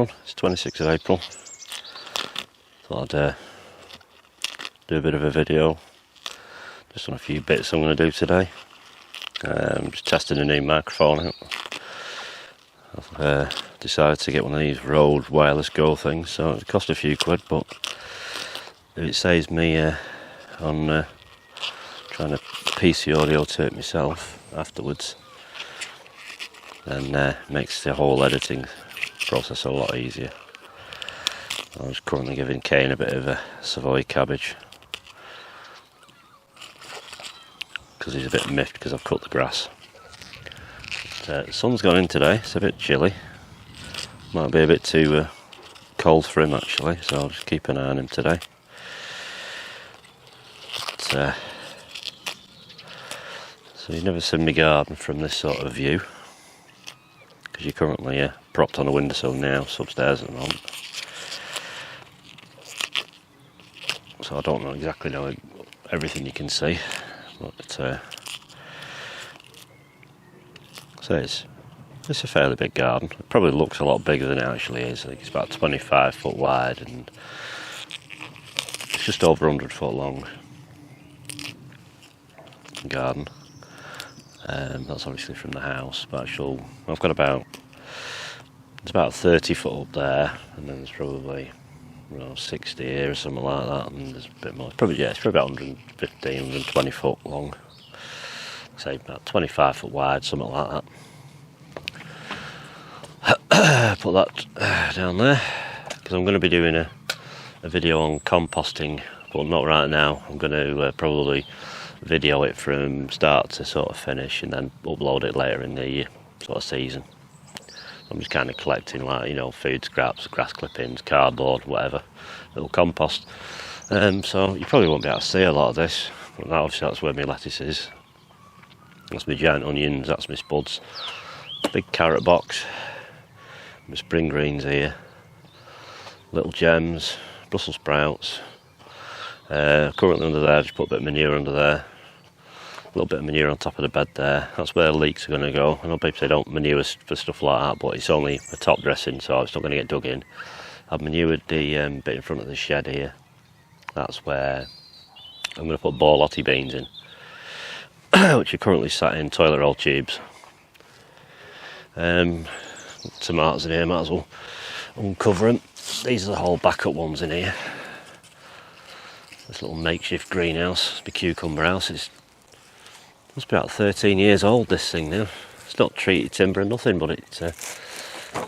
everyone, it's 26th of April. Thought I'd do a bit of a video just on a few bits I'm going to do today. Just testing a new microphone out. I've decided to get one of these Rode wireless Go things, so it cost a few quid, but if it saves me on trying to PC audio tape myself afterwards, then makes the whole editing process a lot easier. I'm just currently giving Kane a bit of a Savoy cabbage because he's a bit miffed because I've cut the grass. But, the sun's gone in today, it's a bit chilly, might be a bit too cold for him actually, so I'll just keep an eye on him today. But, so you've never seen my garden from this sort of view, because you're currently propped on a windowsill now, so upstairs at the moment. So I don't exactly know everything you can see, but so it's a fairly big garden. It probably looks a lot bigger than it actually is. I think it's about 25 foot wide and it's just over 100 foot long garden. That's obviously from the house, but I've got it's about 30 foot up there, and then there's probably 60 here or something like that, and there's a bit more. It's probably about 115, 120 foot long. Say about 25 foot wide, something like that. Put that down there because I'm going to be doing a video on composting, but not right now. I'm going to probably video it from start to sort of finish and then upload it later in the sort of season. I'm just kind of collecting, like, food scraps, grass clippings, cardboard, whatever, little compost. So you probably won't be able to see a lot of this, but obviously that's where my lettuce is. That's my giant onions, that's my spuds. Big carrot box, my spring greens here, little gems, Brussels sprouts. Currently under there, I just put a bit of manure under there. A little bit of manure on top of the bed there. That's where the leeks are going to go. I know people say don't manure for stuff like that, but it's only a top dressing, so it's not going to get dug in. I've manured the bit in front of the shed here. That's where I'm going to put borlotti beans in, which are currently sat in toilet roll tubes. Tomatoes in here, might as well uncover them. These are the whole backup ones in here. This little makeshift greenhouse, my cucumber house. It must be about 13 years old, this thing now. It's not treated timber or nothing, but it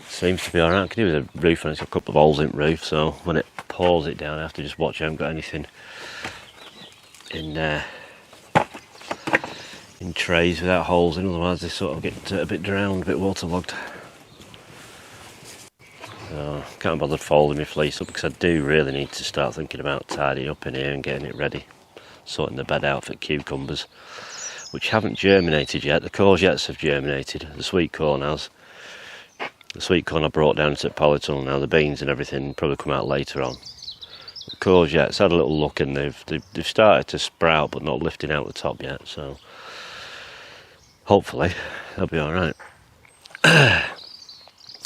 seems to be alright. I can do with a roof, and it's got a couple of holes in the roof, so when it pours it down I have to just watch I haven't got anything in trays without holes in, otherwise they sort of get a bit drowned, a bit waterlogged. So can't bother folding my fleece up because I do really need to start thinking about tidying up in here and getting it ready. Sorting the bed out for cucumbers, which haven't germinated yet. The courgettes have germinated, the sweet corn has. The sweet corn I brought down to Polytunnel now, the beans and everything probably come out later on. The courgettes, had a little look and they've started to sprout but not lifting out the top yet, so hopefully they'll be alright.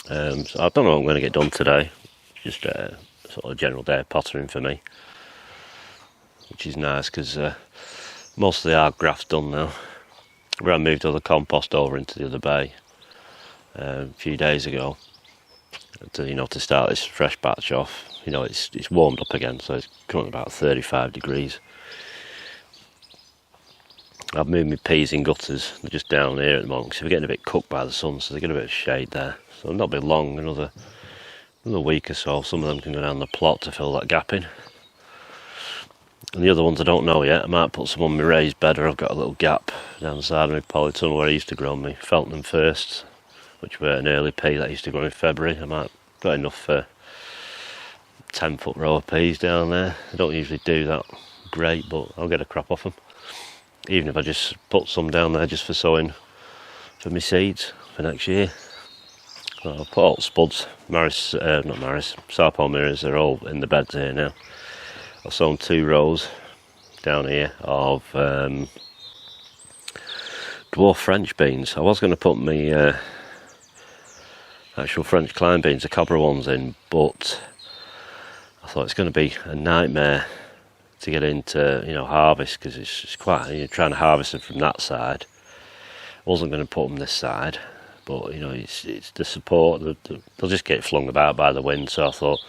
So I don't know what I'm going to get done today. Just a sort of general day of pottering for me, which is nice because most of the hard graft's done now. I moved all the compost over into the other bay a few days ago to start this fresh batch off. It's warmed up again, so it's currently about 35 degrees. I've moved my peas in gutters, they're just down here at the moment because they're getting a bit cooked by the sun, so they get a bit of shade there. So it'll not be long, another week or so, some of them can go down the plot to fill that gap in. And the other ones I don't know yet. I might put some on my raised bed, or I've got a little gap down the side of my polytunnel where I used to grow my Felton first, which were an early pea that I used to grow in February. I might got enough for 10 foot row of peas down there. I don't usually do that great, but I'll get a crop off them. Even if I just put some down there just for sowing for my seeds for next year. So I'll put all the spuds, Sarpo mirrors, they're all in the beds here now. I've sown 2 rows down here of dwarf French beans. I was going to put my actual French climb beans, the cobra ones in, but I thought it's going to be a nightmare to get into, you know, harvest, because it's quite, you're trying to harvest them from that side. I wasn't going to put them this side, but you know, it's the support, they'll just get flung about by the wind. So I thought,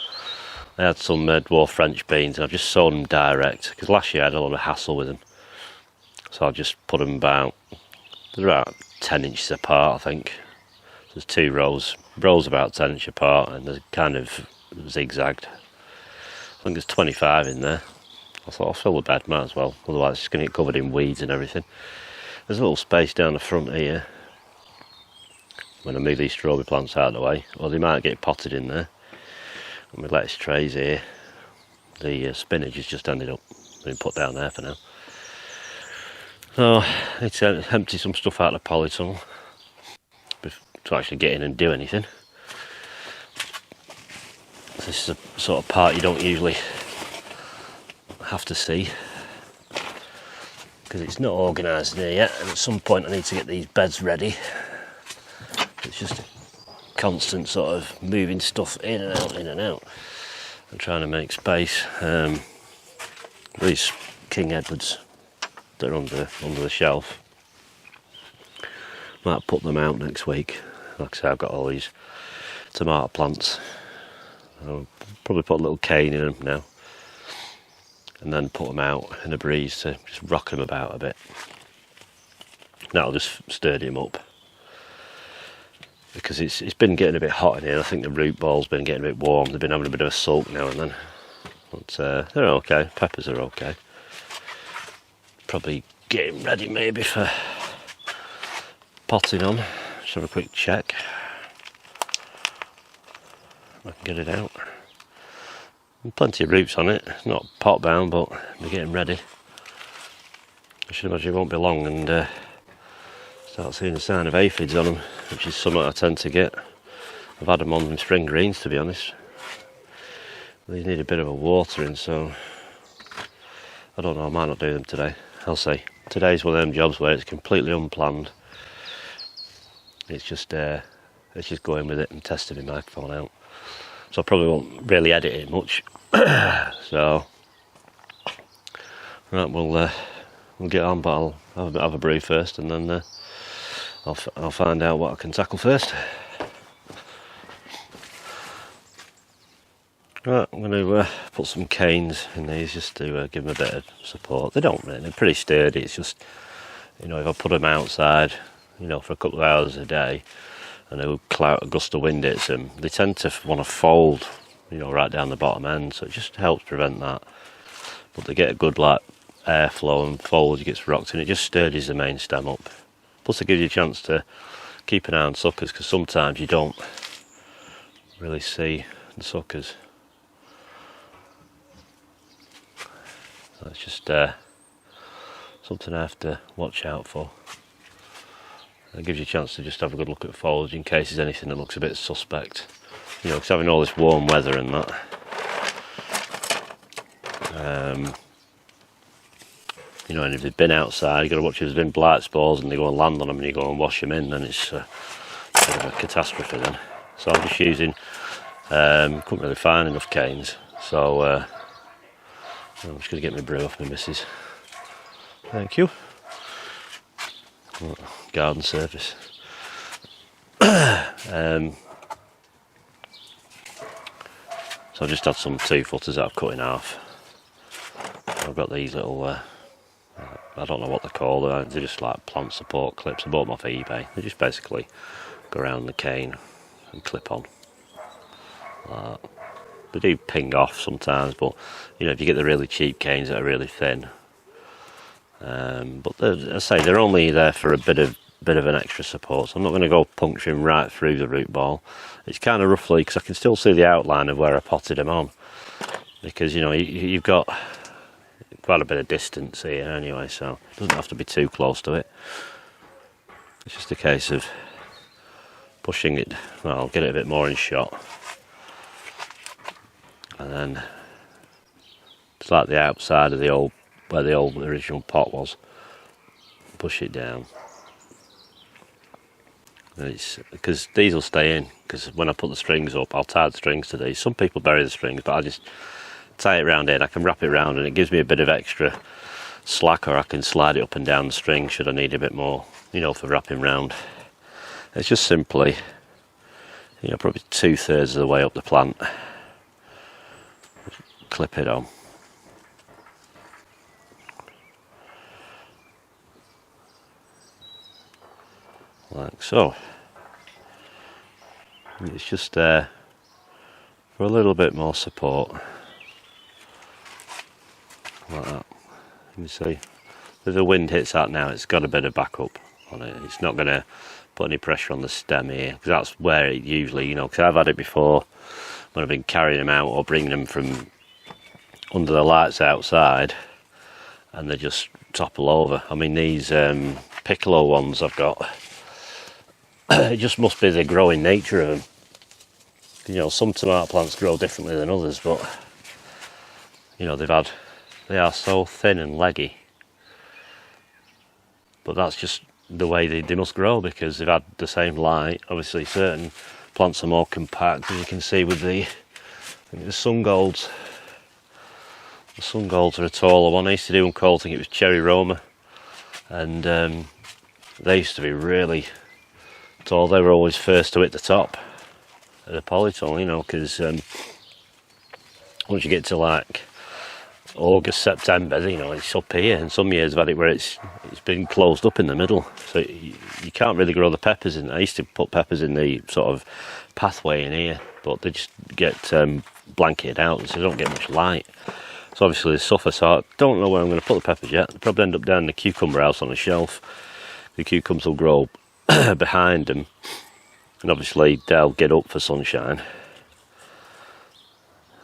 I had some dwarf French beans and I've just sowed them direct, because last year I had a lot of hassle with them. So I just put them about, they're about 10 inches apart, I think. So there's two rows about 10 inches apart, and they're kind of zigzagged. I think there's 25 in there. I thought I'll fill the bed, might as well, otherwise it's going to get covered in weeds and everything. There's a little space down the front here when I move these strawberry plants out of the way, or they might get potted in there. And my lettuce trays here, the spinach has just ended up being put down there for now. So I need to empty some stuff out of the polytunnel to actually get in and do anything. This is a sort of part you don't usually have to see, because it's not organised in here yet, and at some point I need to get these beds ready. It's just a constant sort of moving stuff in and out, and trying to make space. These King Edwards, they're under the shelf. Might put them out next week. Like I say, I've got all these tomato plants. I'll probably put a little cane in them now, and then put them out in a breeze to just rock them about a bit. That'll just sturdy them up, because it's been getting a bit hot in here. I think the root ball's been getting a bit warm. They've been having a bit of a sulk now and then, but they're okay. Peppers are okay. Probably getting ready maybe for potting on. Just have a quick check. I can get it out. Plenty of roots on it. It's not pot bound, but we're getting ready. I should imagine it won't be long and start seeing a sign of aphids on them, which is something I tend to get. I've had them on in spring greens, to be honest. They need a bit of a watering, so I don't know, I might not do them today. I'll see. Today's one of them jobs where it's completely unplanned. It's just going with it and testing my microphone out. So I probably won't really edit it much. So right, we'll get on, but I'll have a brew first, and then I'll find out what I can tackle first. Right, I'm going to put some canes in these just to give them a bit of support. They're pretty sturdy. It's just, you know, if I put them outside, you know, for a couple of hours a day, and a gust of wind hits them, they tend to want to fold, you know, right down the bottom end. So it just helps prevent that. But they get a good like airflow and foliage gets rocked, and it just sturdies the main stem up. Plus, it gives you a chance to keep an eye on suckers, because sometimes you don't really see the suckers. So it's just something I have to watch out for. It gives you a chance to just have a good look at foliage in case there's anything that looks a bit suspect. You know, because having all this warm weather and that, you know, and if they've been outside, you've got to watch if there's been blight spores and they go and land on them and you go and wash them in, then it's a bit of a catastrophe then. So I'm just using, couldn't really find enough canes, so I'm just going to get my brew off my missus. Thank you. Garden service. So I've just had some 2-footers that I've cut in half. I've got these little, I don't know what they're called, they're just like plant support clips. I bought them off eBay. They just basically go around the cane and clip on. They do ping off sometimes, but you know, if you get the really cheap canes that are really thin, but as I say, they're only there for a bit of an extra support, so I'm not going to go puncturing right through the root ball. It's kind of roughly, because I can still see the outline of where I potted them on, because you know, you've got quite a bit of distance here anyway, so it doesn't have to be too close to it. It's just a case of pushing it, well, I'll get it a bit more in shot, and then it's like the outside of the old, where the old original pot was, push it down, It's because these will stay in, because when I put the strings up, I'll tie the strings to these. Some people bury the strings, but I just tie it round in. I can wrap it round and it gives me a bit of extra slack, or I can slide it up and down the string should I need a bit more, you know, for wrapping round. It's just simply, you know, probably 2/3 of the way up the plant. Clip it on. Like so. It's just there for a little bit more support. Like that. You can see, if the wind hits that now, it's got a bit of backup on it. It's not going to put any pressure on the stem here, because that's where it usually, you know, because I've had it before when I've been carrying them out or bringing them from under the lights outside, and they just topple over. I mean, these piccolo ones I've got, it just must be the growing nature of them. You know, some tomato plants grow differently than others, but you know, they are so thin and leggy. But that's just the way they must grow, because they've had the same light. Obviously, certain plants are more compact, as you can see with the sun golds. The sun golds are a taller one. I used to do one called, I think it was Cherry Roma, and they used to be really tall. They were always first to hit the top of the polytunnel, you know, because once you get to like August, September, you know, it's up here, and some years I've had it where it's been closed up in the middle, so you can't really grow the peppers in. I used to put peppers in the sort of pathway in here, but they just get blanketed out, so they don't get much light. So obviously they suffer, so I don't know where I'm going to put the peppers yet. They'll probably end up down in the cucumber house on a shelf. The cucumbers will grow behind them, and obviously they'll get up for sunshine,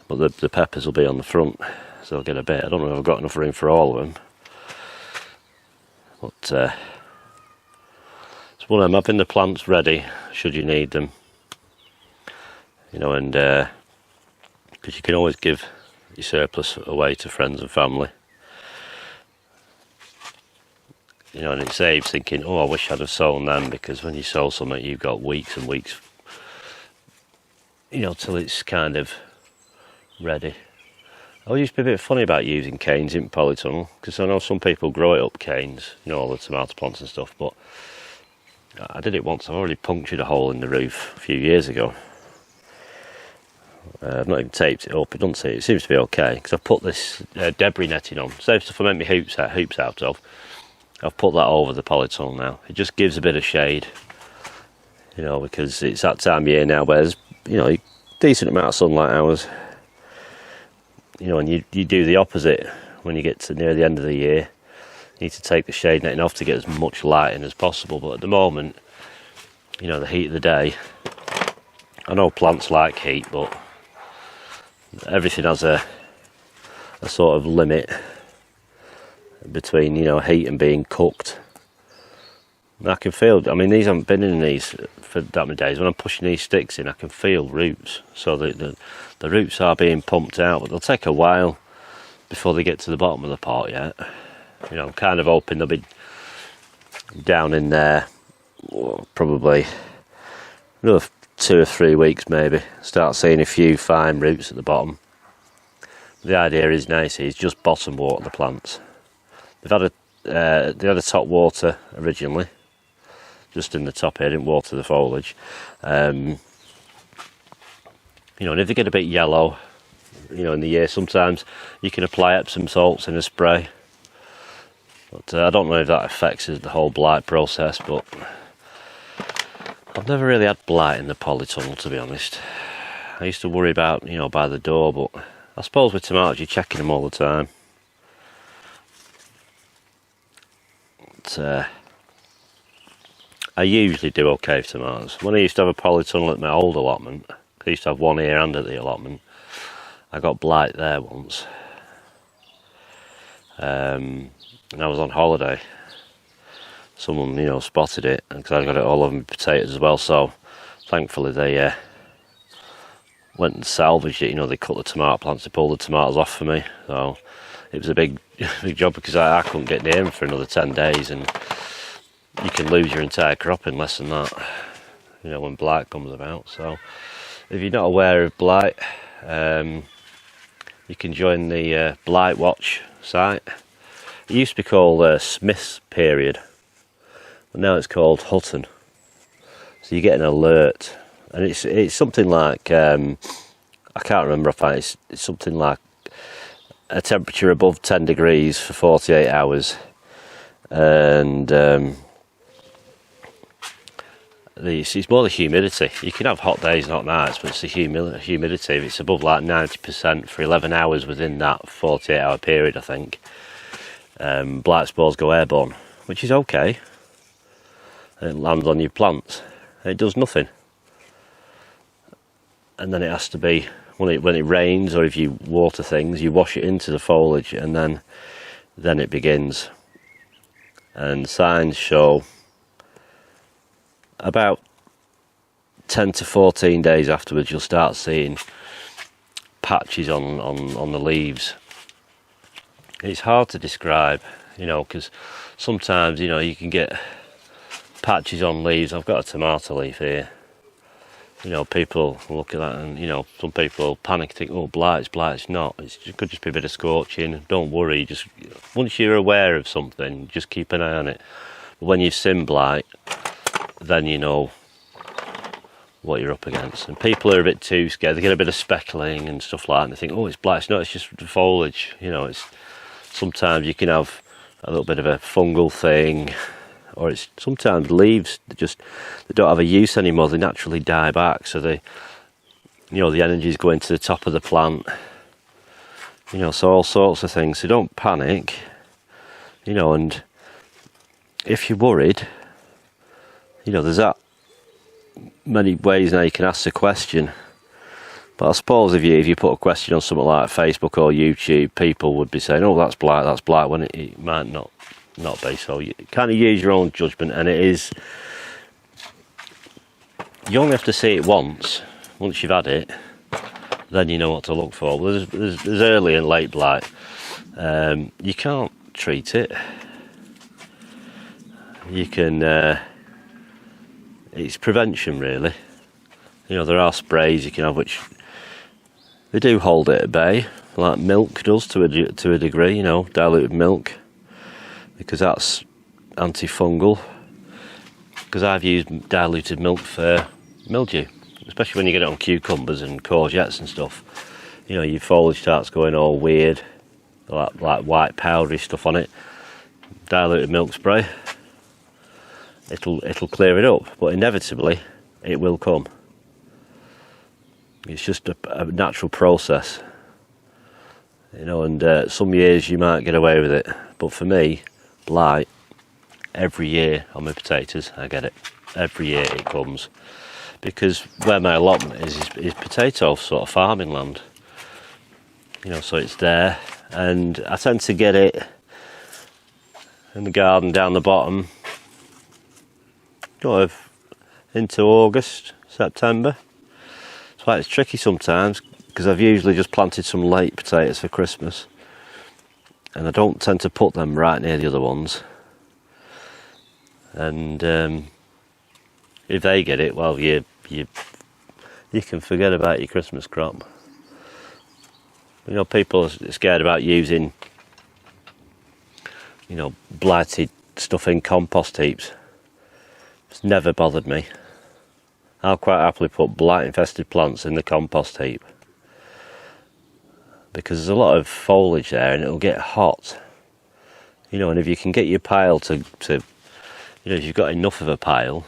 but the peppers will be on the front, so they'll get a bit. I don't know if I've got enough room for all of them, but it's one of them, having the plants ready should you need them, you know, and because you can always give your surplus away to friends and family, you know, and it saves thinking, oh, I wish I'd have sown them, because when you sow something you've got weeks and weeks, you know, till it's kind of ready. I used to be a bit funny about using canes in polytunnel, because I know some people grow it up canes, you know, all the tomato plants and stuff, but I did it once. I've already punctured a hole in the roof a few years ago. I've not even taped it up. It seems to be okay, because I've put this debris netting on. Same stuff I make my hoops out of. I've put that over the polytunnel now. It just gives a bit of shade, you know, because it's that time of year now where there's, you know, a decent amount of sunlight hours. You know, and you do the opposite when you get to near the end of the year. You need to take the shade netting off to get as much light in as possible. But at the moment, you know, the heat of the day, I know plants like heat, but everything has a sort of limit between, you know, heat and being cooked. And I can feel, I mean, these haven't been in these for that many days. When I'm pushing these sticks in, I can feel roots. So the roots are being pumped out, but they'll take a while before they get to the bottom of the pot yet. You know, I'm kind of hoping they'll be down in there, probably another 2 or 3 weeks maybe. Start seeing a few fine roots at the bottom. The idea is nice, is just bottom water the plants. They had a top water originally, just in the top here, didn't water the foliage. You know, and if they get a bit yellow, you know, in the year, sometimes you can apply Epsom salts in a spray. But I don't know if that affects the whole blight process, but I've never really had blight in the polytunnel, to be honest. I used to worry about, you know, by the door, but I suppose with tomatoes you're checking them all the time. But, I usually do okay for tomatoes. When I used to have a polytunnel at my old allotment, I used to have one here and at the allotment, I got blight there once. And I was on holiday. Someone, you know, spotted it, because I got it all over my potatoes as well, so thankfully they went and salvaged it. You know, they cut the tomato plants, they pulled the tomatoes off for me, so it was a big job, because I couldn't get near them for another 10 days, and you can lose your entire crop in less than that. you know, when blight comes about. So if you're not aware of blight, you can join the Blight Watch site. It used to be called Smith's Period, but now it's called Hutton. So you get an alert, and it's something like I can't remember if it's something like a temperature above 10 degrees for 48 hours, and it's more the humidity. You can have hot days, not nights, but it's the humidity. If it's above like 90% for 11 hours within that 48-hour period, I think, blight spores go airborne, which is okay. It lands on your plants. It does nothing. And then it has to be, when it rains, or if you water things, you wash it into the foliage, and then it begins. And signs show about 10 to 14 days afterwards, you'll start seeing patches on the leaves. It's hard to describe, you know, because sometimes, you know, you can get patches on leaves. I've got a tomato leaf here. You know, people look at that, and, you know, some people panic, think, oh, blight. It's not. It could just be a bit of scorching. Don't worry. Just once you're aware of something, just keep an eye on it. But when you've seen blight, then you know what you're up against. And people are a bit too scared. They get a bit of speckling and stuff like that, and they think, oh, it's blight. It's not. It's just the foliage. You know, it's sometimes you can have a little bit of a fungal thing. Or it's sometimes leaves they don't have a use anymore. They naturally die back, so they, you know, the energy is going to the top of the plant. You know, so all sorts of things. So don't panic. You know, and if you're worried, you know, there's that many ways now you can ask the question. But I suppose if you put a question on something like Facebook or YouTube, people would be saying, "Oh, that's blight," when it might not be. So you kind of use your own judgment, and it is, you only have to see it once you've had it, then you know what to look for. Well, there's early and late blight. You can't treat it. You can it's prevention, really. You know, there are sprays you can have which they do hold it at bay, like milk does to a degree, you know, diluted milk, because that's antifungal. Because I've used diluted milk for mildew, especially when you get it on cucumbers and courgettes and stuff. You know, your foliage starts going all weird, like white powdery stuff on it. Diluted milk spray, it'll clear it up, but inevitably it will come. It's just a natural process, you know. And some years you might get away with it, but for me, blight, every year on my potatoes I get it. Every year it comes, because where my allotment is potato sort of farming land, you know, so it's there, and I tend to get it in the garden down the bottom, sort of into August, September. It's why it's tricky sometimes, because I've usually just planted some late potatoes for Christmas, and I don't tend to put them right near the other ones. And if they get it, well, you can forget about your Christmas crop. You know, people are scared about using, you know, blighted stuff in compost heaps. It's never bothered me. I'll quite happily put blight-infested plants in the compost heap, because there's a lot of foliage there and it'll get hot. You know, and if you can get your pile to you know, if you've got enough of a pile,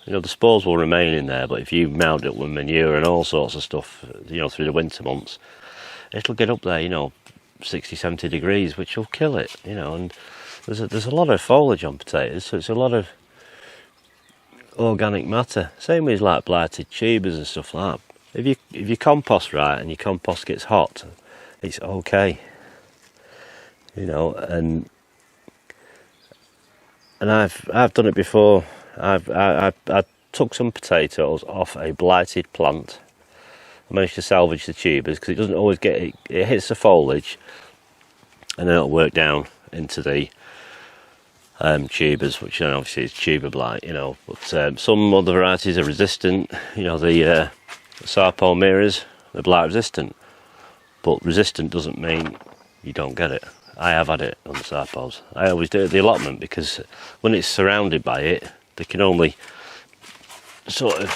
you know, the spores will remain in there, but if you mount it with manure and all sorts of stuff, you know, through the winter months, it'll get up there, you know, 60-70 degrees, which will kill it, you know. And there's a lot of foliage on potatoes, so it's a lot of organic matter. Same with like blighted tubers and stuff like that. If you compost right and your compost gets hot, it's okay, you know. And I've done it before. I took some potatoes off a blighted plant. I managed to salvage the tubers, because it doesn't always get it hits the foliage and then it'll work down into the tubers, which obviously is tuber blight, but some other varieties are resistant. The Sarpol mirrors are blight resistant, but resistant doesn't mean you don't get it. I have had it on the Sarpols. I always do it at the allotment, because when it's surrounded by it, they can only sort of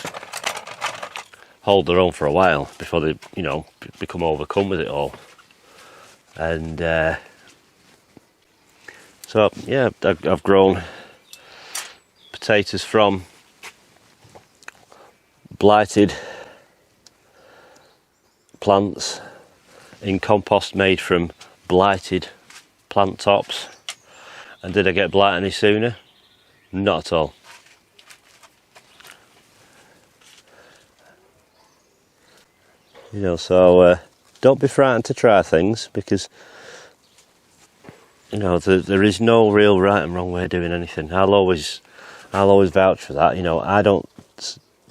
hold their own for a while before they become overcome with it all. And so yeah, I've grown potatoes from blighted plants in compost made from blighted plant tops. And did I get blight any sooner? Not at all. So don't be frightened to try things, because there is no real right and wrong way of doing anything. I'll always vouch for that. I don't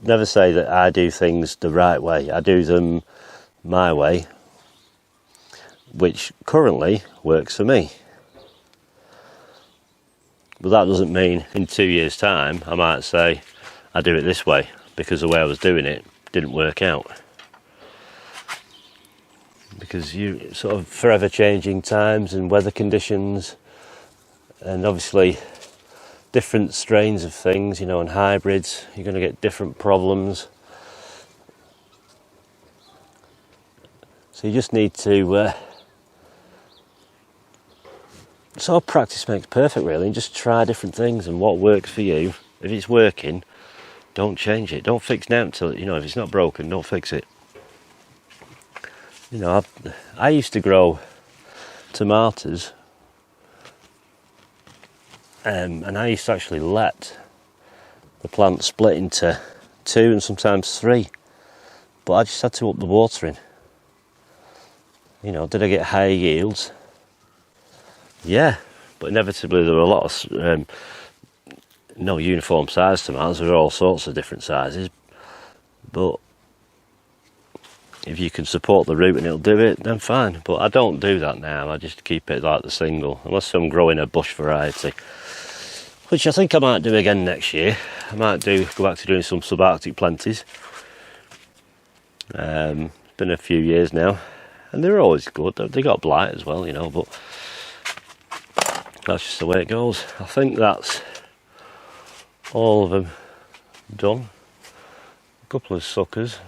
never say that I do things the right way. I do them my way, which currently works for me. But that doesn't mean in 2 years' time I might say I do it this way, because the way I was doing it didn't work out. Because you sort of forever changing times and weather conditions, and obviously different strains of things, and hybrids, you're going to get different problems. So you just need to sort of practice makes perfect, really, and just try different things, and what works for you. If it's working, don't change it. Don't fix now until, if it's not broken, don't fix it. I used to grow tomatoes, and I used to actually let the plant split into 2 and sometimes 3, but I just had to up the watering. Did I get higher yields? Yeah, but inevitably there were a lot of no uniform size tomatoes. There were all sorts of different sizes, but if you can support the root and it'll do it, then fine. But I don't do that now. I just keep it like the single, unless I'm growing a bush variety, which I think I might do again next year. I might go back to doing some subarctic plenties. It's been a few years now, and they're always good. They got blight as well, but that's just the way it goes. I think that's all of them done. A couple of suckers.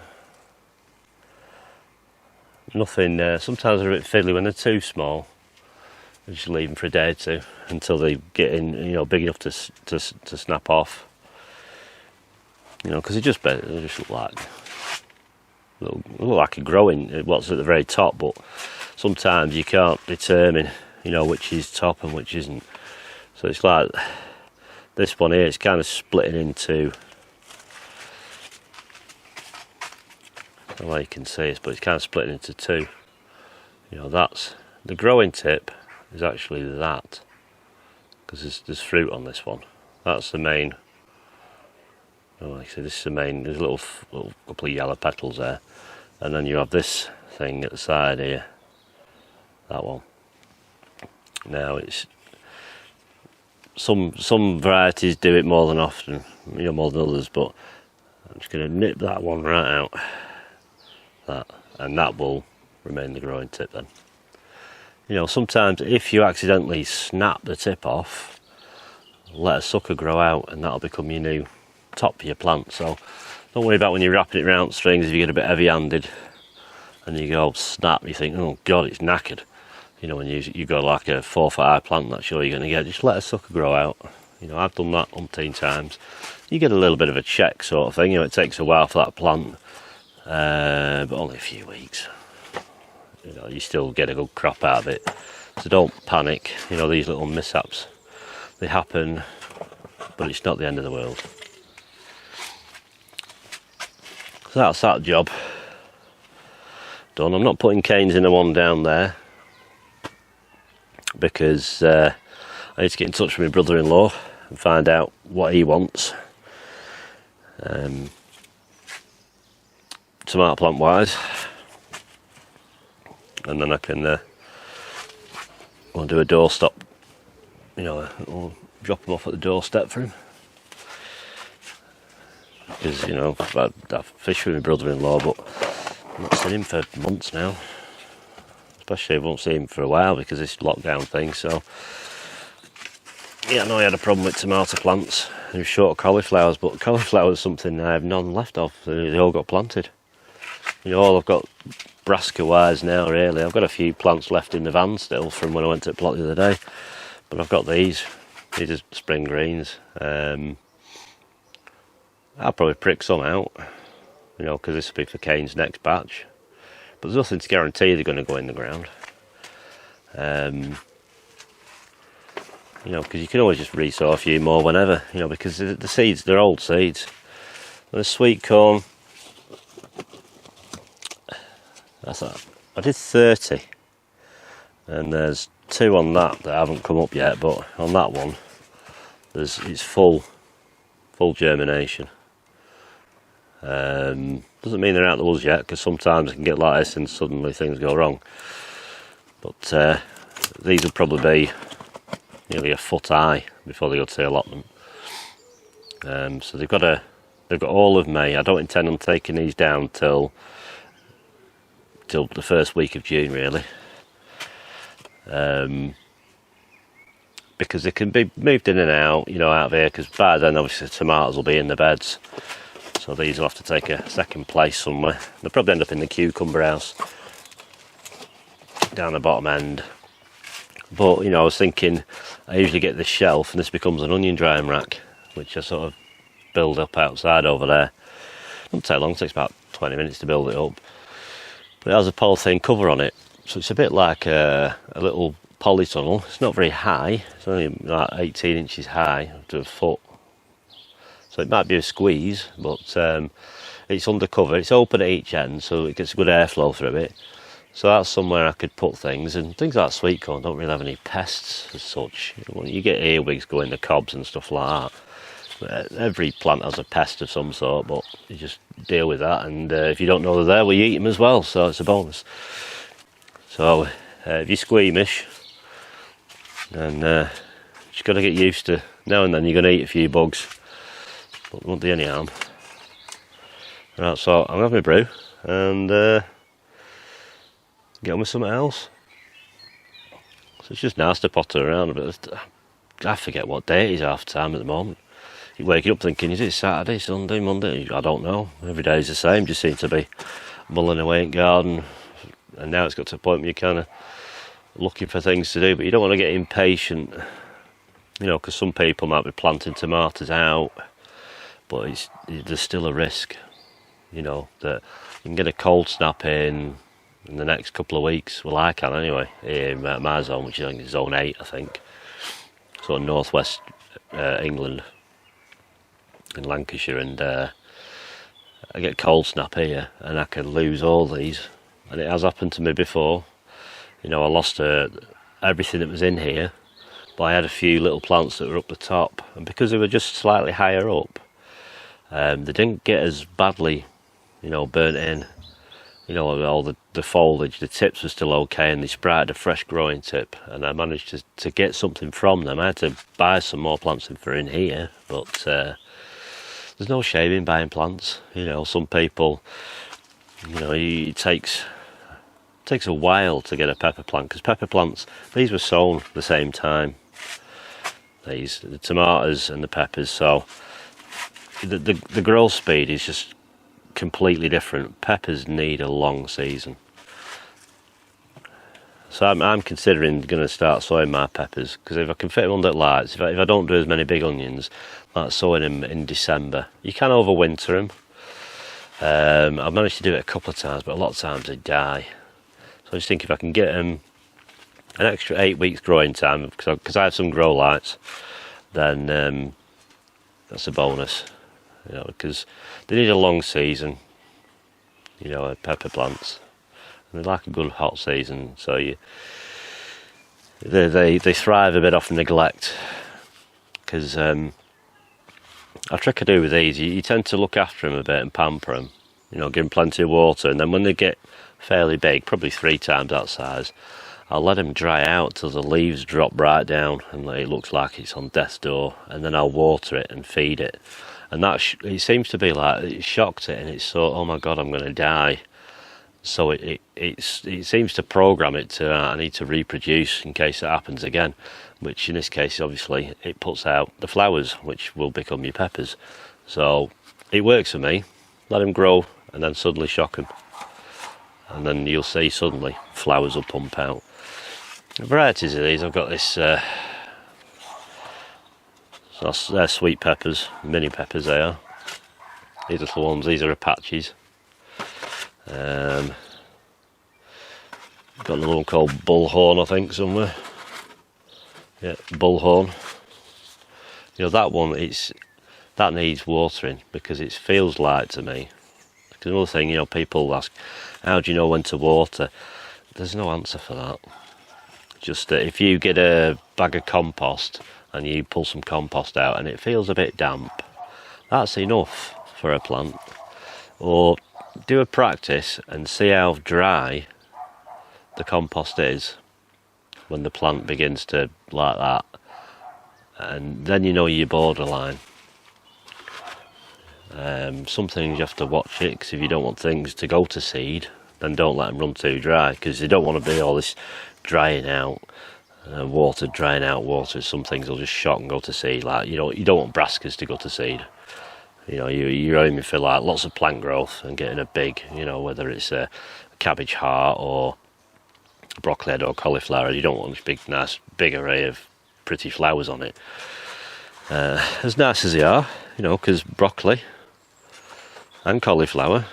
Nothing, sometimes they're a bit fiddly when they're too small. You just leave them for a day or two until they get in, big enough to snap off. Because they just look like a growing, what's at the very top, but sometimes you can't determine, which is top and which isn't. So it's like this one here, it's kind of splitting into, I don't know if you can see it, but it's kind of splitting into 2. That's the growing tip is actually that, because there's fruit on this one. That's the main. Like I say, this is the main. There's a little couple of yellow petals there, and then you have this thing at the side here. That one. Now it's some varieties do it more than often, more than others, but I'm just going to nip that one right out. And that will remain the growing tip then. Sometimes if you accidentally snap the tip off, let a sucker grow out, and that'll become your new top for your plant. So don't worry about when you're wrapping it around strings, if you get a bit heavy-handed and you go snap, you think, oh god, it's knackered. When you got like a 4-foot high plant, that's all you're going to get. Just let a sucker grow out. I've done that umpteen times. You get a little bit of a check sort of thing. It takes a while for that plant. But only a few weeks. You still get a good crop out of it, so don't panic. These little mishaps, they happen, but it's not the end of the world. So that's that job done. I'm not putting canes in the one down there, because I need to get in touch with my brother-in-law and find out what he wants. Tomato plant wise, and then I can we'll do a doorstop, drop them off at the doorstep for him. Because, you know, I've fished with my brother-in-law, but I've not seen him for months now. Especially I won't see him for a while because of this lockdown thing, so... Yeah, I know he had a problem with tomato plants. He was short of cauliflowers, but cauliflower is something I have none left of. They all got planted. You know, all I've got brassica-wise now, really. I've got a few plants left in the van still from when I went to the plot the other day. But I've got these. These are spring greens. I'll probably prick some out, you know, because this will be for Kane's next batch. But there's nothing to guarantee they're going to go in the ground. You know, because you can always just resow a few more whenever, you know, because the seeds, they're old seeds. And the sweet corn, that's that. I did 30, and there's 2 on that haven't come up yet, but on that one, it's full germination. Doesn't mean they're out the woods yet, because sometimes it can get like this and suddenly things go wrong. But these will probably be nearly a foot high before they go to the allotment. So they've got all of May. I don't intend on taking these down till the first week of June, really, because they can be moved in and out, you know, out of here, because by then obviously the tomatoes will be in the beds, so these will have to take a second place somewhere. They'll probably end up in the cucumber house down the bottom end. But, you know, I was thinking, I usually get this shelf and this becomes an onion drying rack, which I sort of build up outside over there. It doesn't take long, it takes about 20 minutes to build it up. But it has a polythene cover on it, so it's a bit like a little polytunnel. It's not very high, it's only like 18 inches high to a foot. So it might be a squeeze, but it's undercover, it's open at each end, so it gets a good airflow through it. So that's somewhere I could put things, and things like sweet corn don't really have any pests as such. You get earwigs going, the cobs and stuff like that. Every plant has a pest of some sort, but you just deal with that, and if you don't know they're there, well, you eat them as well, so it's a bonus. So if you're squeamish, then you just got to get used to, now and then you're going to eat a few bugs, but it won't do any harm. Right, so I'm having a brew, and get on with something else. So it's just nice to potter around a bit. I forget what day it is half time at the moment. You wake up thinking, is it Saturday, Sunday, Monday? I don't know. Every day is the same, just seem to be mulling away in garden. And now it's got to a point where you're kind of looking for things to do, but you don't want to get impatient, you know, because some people might be planting tomatoes out, but there's still a risk, you know, that you can get a cold snap in the next couple of weeks. Well, I can anyway, in my zone, which is zone 8, I think. So northwest England, in Lancashire, and I get cold snap here, and I can lose all these. And it has happened to me before. You know, I lost everything that was in here, but I had a few little plants that were up the top, and because they were just slightly higher up, they didn't get as badly, you know, burnt in. You know, all the foliage, the tips were still okay, and they sprouted a fresh growing tip, and I managed to get something from them. I had to buy some more plants for in here, but there's no shame in buying plants. You know, some people, you know, it takes a while to get a pepper plant, because pepper plants, these were sown the same time, the tomatoes and the peppers, so the growth speed is just completely different. Peppers need a long season, so I'm considering going to start sowing my peppers, because if I can fit them under lights, if I don't do as many big onions, like sowing them in December, you can overwinter them. I've managed to do it a couple of times, but a lot of times they die. So I just think if I can get them an extra 8 weeks growing time, because I have some grow lights, then that's a bonus. You know, because they need a long season, you know, pepper plants, and they like a good hot season, so they thrive a bit off neglect. Because a trick I do with these, you tend to look after them a bit and pamper them, you know, give them plenty of water, and then when they get fairly big, probably 3 times that size, I'll let them dry out till the leaves drop right down and it looks like it's on death's door, and then I'll water it and feed it. And that it seems to be like it shocked it, and it's so, oh my god, I'm going to die. So it seems to program it to I need to reproduce in case it happens again, which in this case obviously it puts out the flowers, which will become your peppers. So it works for me. Let them grow and then suddenly shock them, and then you'll see suddenly flowers will pump out. The varieties of these, I've got this so they're sweet peppers, mini peppers they are. These little ones, these are Apaches. Got another one called Bullhorn, I think, somewhere. Yeah, Bullhorn. You know, that one, that needs watering because it feels light to me. Because another thing, you know, people ask, how do you know when to water? There's no answer for that. Just if you get a bag of compost and you pull some compost out and it feels a bit damp, that's enough for a plant. Or do a practice and see how dry the compost is when the plant begins to like that, and then you know you're borderline. Some things you have to watch it, because if you don't want things to go to seed, then don't let them run too dry, because you don't want to be all this drying out, water drying out water. Some things will just shock and go to seed. Like, you know, you don't want brassicas to go to seed. You know, you're aiming for like lots of plant growth and getting a big, you know, whether it's a cabbage heart or broccoli head or cauliflower. You don't want this big, nice, big array of pretty flowers on it. As nice as they are, you know, because broccoli and cauliflower,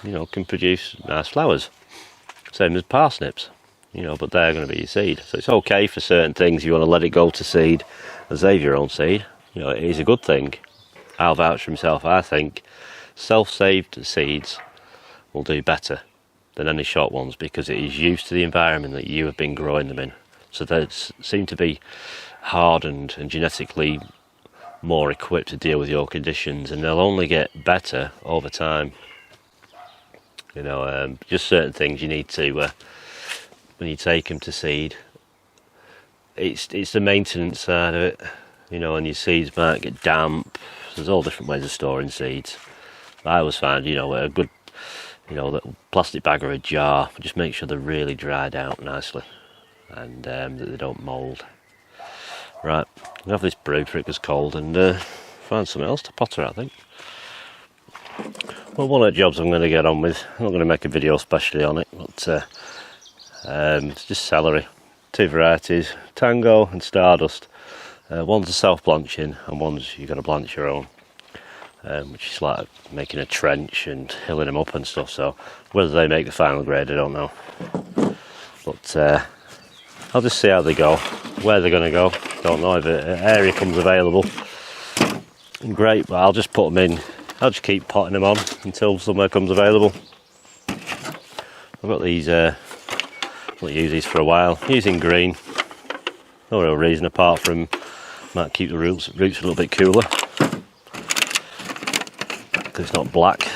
you know, can produce nice flowers. Same as parsnips, you know, but they're going to be your seed. So it's okay for certain things. You want to let it go to seed and save your own seed. You know, it is a good thing. I'll vouch for myself. I think self-saved seeds will do better than any shot ones, because it is used to the environment that you have been growing them in. So they seem to be hardened and genetically more equipped to deal with your conditions, and they'll only get better over time. You know, just certain things you need to, when you take them to seed, it's the maintenance side of it. You know, and your seeds might get damp. There's all different ways of storing seeds. I always find, you know, a good, you know, little plastic bag or a jar, just make sure they're really dried out nicely, and that they don't mould. Right, I'll have this brew for it gets cold, and find something else to potter, I think. Well, one of the jobs I'm going to get on with, I'm not going to make a video especially on it, but it's just celery. Two varieties, Tango and Stardust. One's a self-blanching and one's you've got to blanch your own, which is like making a trench and hilling them up and stuff. So whether they make the final grade, I don't know, but I'll just see how they go, where they're going to go. Don't know if an area comes available, great, but I'll just put them in. I'll just keep potting them on until somewhere comes available. I've got these, I'll use these for a while, using green. No real reason apart from might keep the roots a little bit cooler because it's not black.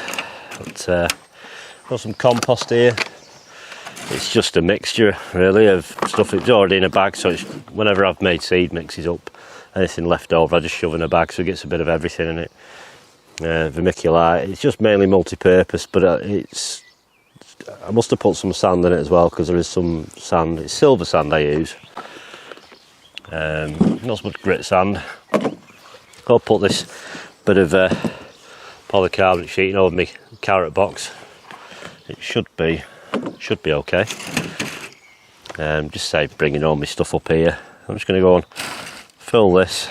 But got some compost here. It's just a mixture really of stuff. It's already in a bag, so it's, whenever I've made seed mixes up, anything left over I just shove in a bag, so it gets a bit of everything in it. Vermiculite, it's just mainly multi-purpose, but I must have put some sand in it as well, because there is some sand. It's silver sand I use. Not so much grit sand. I'll put this bit of polycarbonate sheeting over my carrot box. It should be okay. Just say bringing all my stuff up here. I'm just going to go and fill this.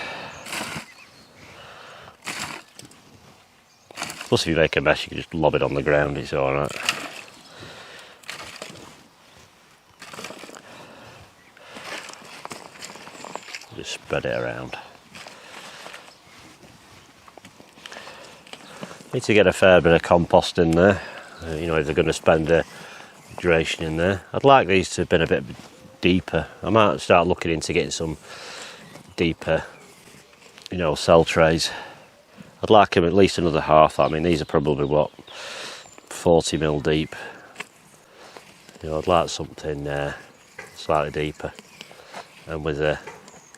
Plus, if you make a mess, you can just lob it on the ground. It's all right. Just spread it around. Need to get a fair bit of compost in there, you know, if they're going to spend a duration in there. I'd like these to have been a bit deeper. I might start looking into getting some deeper, you know, cell trays. I'd like them at least another half. I mean, these are probably what, 40 mil deep. You know, I'd like something slightly deeper, and with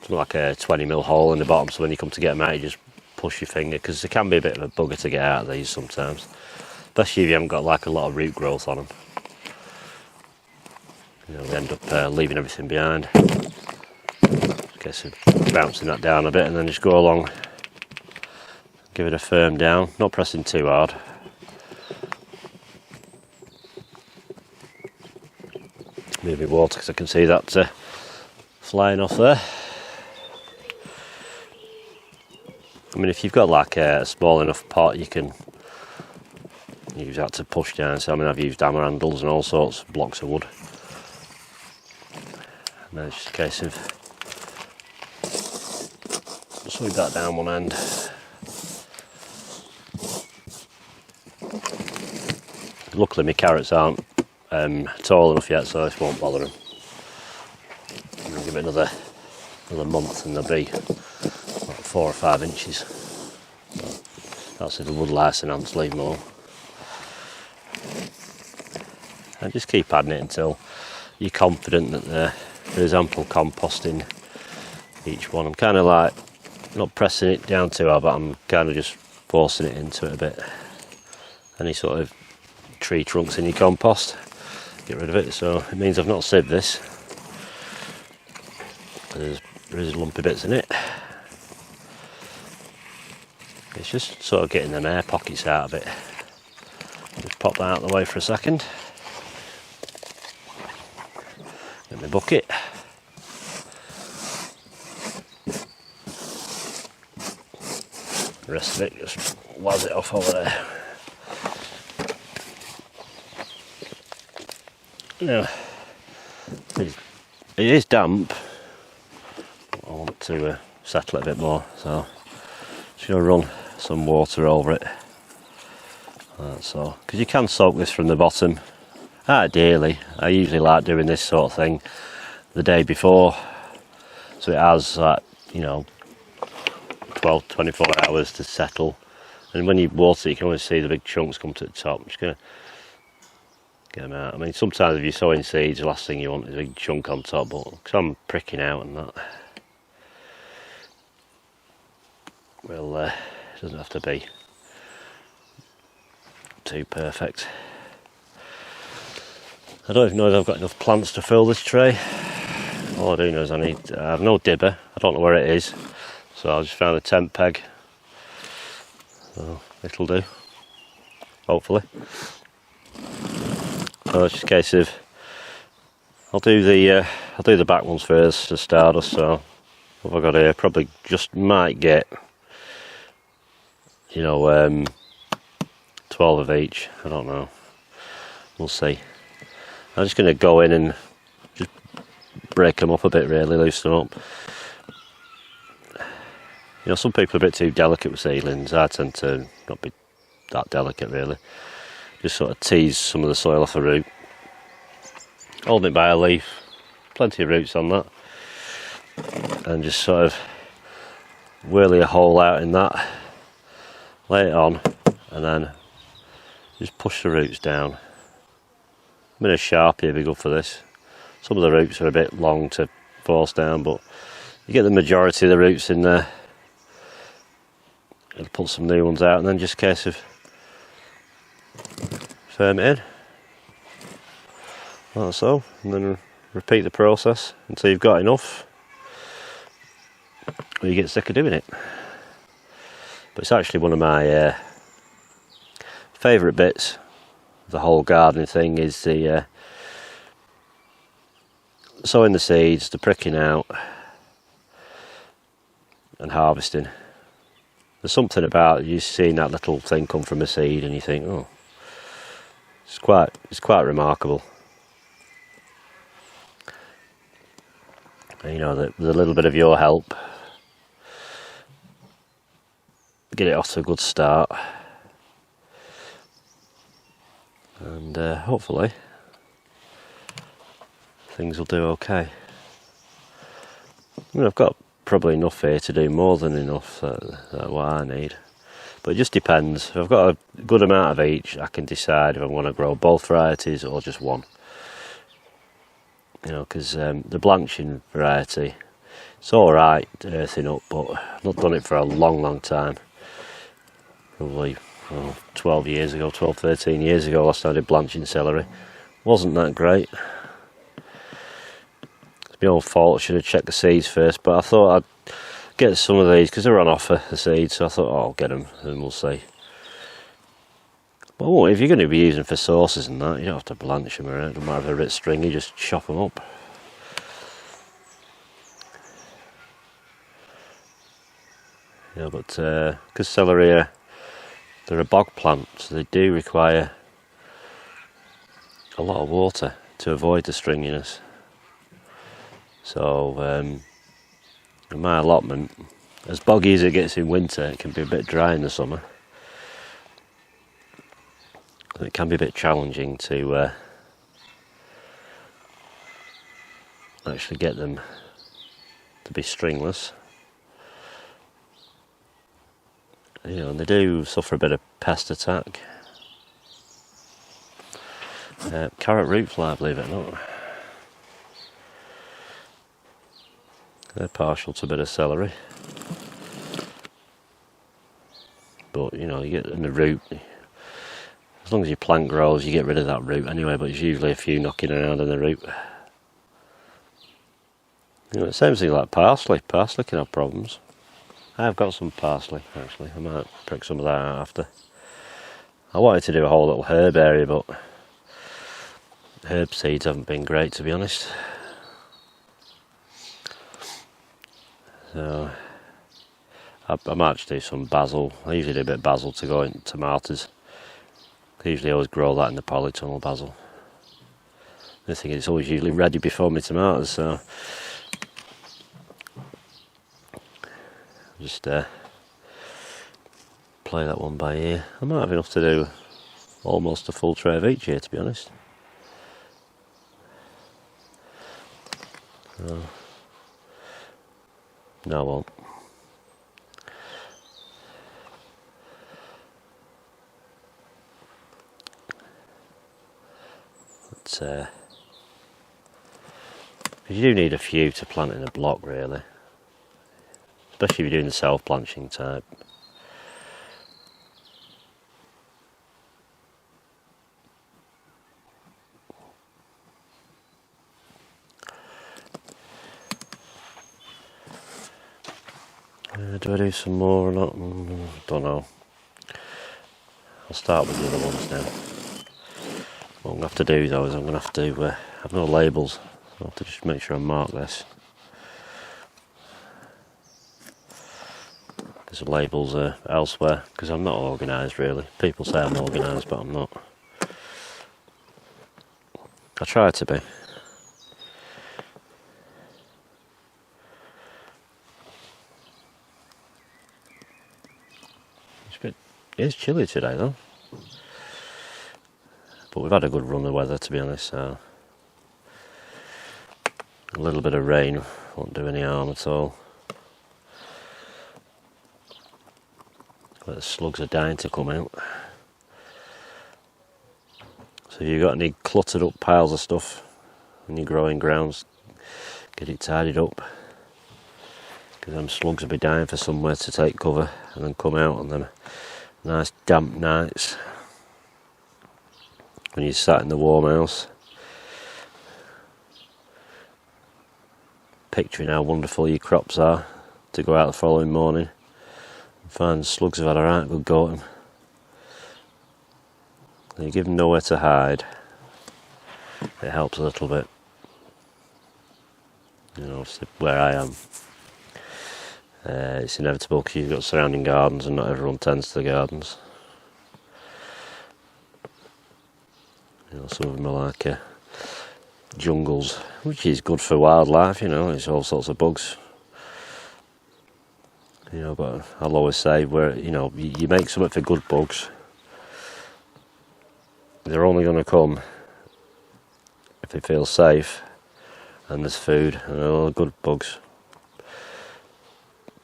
like a 20mm hole in the bottom, so when you come to get them out you just push your finger, because they can be a bit of a bugger to get out of these sometimes, especially if you haven't got like a lot of root growth on them. You know, they end up leaving everything behind. Case of bouncing that down a bit and then just go along, give it a firm down, not pressing too hard. Moving water because I can see that flying off there. I mean, if you've got like a small enough pot, you can use that to push down. So I mean, I've used hammer handles and all sorts of blocks of wood. And then it's just a case of slide that down one end. Luckily my carrots aren't tall enough yet, so this won't bother them. I'll give it another month and they'll be like 4 or 5 inches. That's if the wood lice and ants leave them alone. And just keep adding it until you're confident that there is ample compost in each one. I'm kind of like not pressing it down too hard, but I'm kind of just forcing it into it a bit. Any sort of tree trunks in your compost, get rid of it. So it means I've not sieved this. There is lumpy bits in it. It's just sort of getting them air pockets out of it. Just pop that out of the way for a second. Get my bucket. The rest of it, just waz it off over there. Now, it is damp. I want to settle it a bit more, so just going to run some water over it. That's all. Because you can soak this from the bottom. Ideally, I usually like doing this sort of thing the day before, so it has like, you know, 12-24 hours to settle, and when you water it you can always see the big chunks come to the top. I'm just going to get them out. I mean, sometimes if you're sowing seeds the last thing you want is a big chunk on top, but because I'm pricking out and that, well, it doesn't have to be too perfect. I don't even know if I've got enough plants to fill this tray. All I do know is I have no dibber, I don't know where it is. So I just found a tent peg, so it'll do, hopefully. So it's just a case of, I'll do the back ones first to start us. So what have I got here? Probably just might get, you know, 12 of each. I don't know. We'll see. I'm just going to go in and just break them up a bit, really loosen them up. You know, some people are a bit too delicate with seedlings. I tend to not be that delicate, really. Just sort of tease some of the soil off a root. Holding it by a leaf. Plenty of roots on that. And just sort of whirly a hole out in that. Lay it on. And then just push the roots down. I'm in a Sharpie, it'd be good for this. Some of the roots are a bit long to force down, but you get the majority of the roots in there. It'll pull some new ones out, and then just a case of firm it in. Like so, and then repeat the process until you've got enough, or you get sick of doing it. But it's actually one of my favourite bits of the whole gardening thing, is the sowing the seeds, the pricking out, and harvesting. There's something about you seeing that little thing come from a seed and you think, oh, it's quite remarkable. And, you know, with a little bit of your help, get it off to a good start, and hopefully things will do okay. I mean, I've got probably enough here to do more than enough that what I need, but it just depends. If I've got a good amount of each, I can decide if I want to grow both varieties or just one. you know, because the blanching variety, it's alright earthing up, but I've not done it for a long time. Probably 12 years ago, 13 years ago I started blanching celery. Wasn't that great. It's my own fault, I should have checked the seeds first, but I thought I'd get some of these because they were on offer, the seeds, so I thought, oh, I'll get them and we'll see. But if you're going to be using for sauces and that, you don't have to blanch them around. It doesn't matter if they're a bit stringy, just chop them up. Yeah, but because celery they're a bog plant, so they do require a lot of water to avoid the stringiness. So in my allotment, as boggy as it gets in winter, it can be a bit dry in the summer. It can be a bit challenging to actually get them to be stringless. You know, and they do suffer a bit of pest attack. Carrot root fly, believe it or not. They're partial to a bit of celery. But, you know, you get in the root, as long as your plant grows, you get rid of that root anyway, but there's usually a few knocking around in the root. You know, the same thing like parsley. Parsley can have problems. I've got some parsley, actually. I might prick some of that out after. I wanted to do a whole little herb area, but herb seeds haven't been great, to be honest. So I might just do some basil. I usually do a bit of basil to go in tomatoes. I usually always grow that in the Polytunnel basil. The thing is, it's always usually ready before my tomatoes, so just play that one by ear. I might have enough to do almost a full tray of each here, to be honest. So, no, I won't. But you do need a few to plant in a block, really. Especially if you're doing the self-blanching type. Do I do some more or not? Don't know. I'll start with the other ones now. What I'm going to have to do though is I'm going to have to have no labels. I'll have to just make sure I mark this. Because the labels are elsewhere, because I'm not organised really. People say I'm organised, but I'm not. I try to be. It's chilly today though, but we've had a good run of weather, to be honest, so a little bit of rain won't do any harm at all. But the slugs are dying to come out. So if you've got any cluttered up piles of stuff in your growing grounds, get it tidied up, because them slugs will be dying for somewhere to take cover and then come out on them nice damp nights when you're sat in the warm house picturing how wonderful your crops are to go out the following morning and find slugs have had a right good go at them. You give them nowhere to hide, it helps a little bit. You know, where I am, it's inevitable because you've got surrounding gardens and not everyone tends to the gardens. You know, some of them are like jungles, which is good for wildlife, you know, it's all sorts of bugs. You know, but I'll always say, where, you know, you make something for good bugs, they're only going to come if they feel safe and there's food, and all the good bugs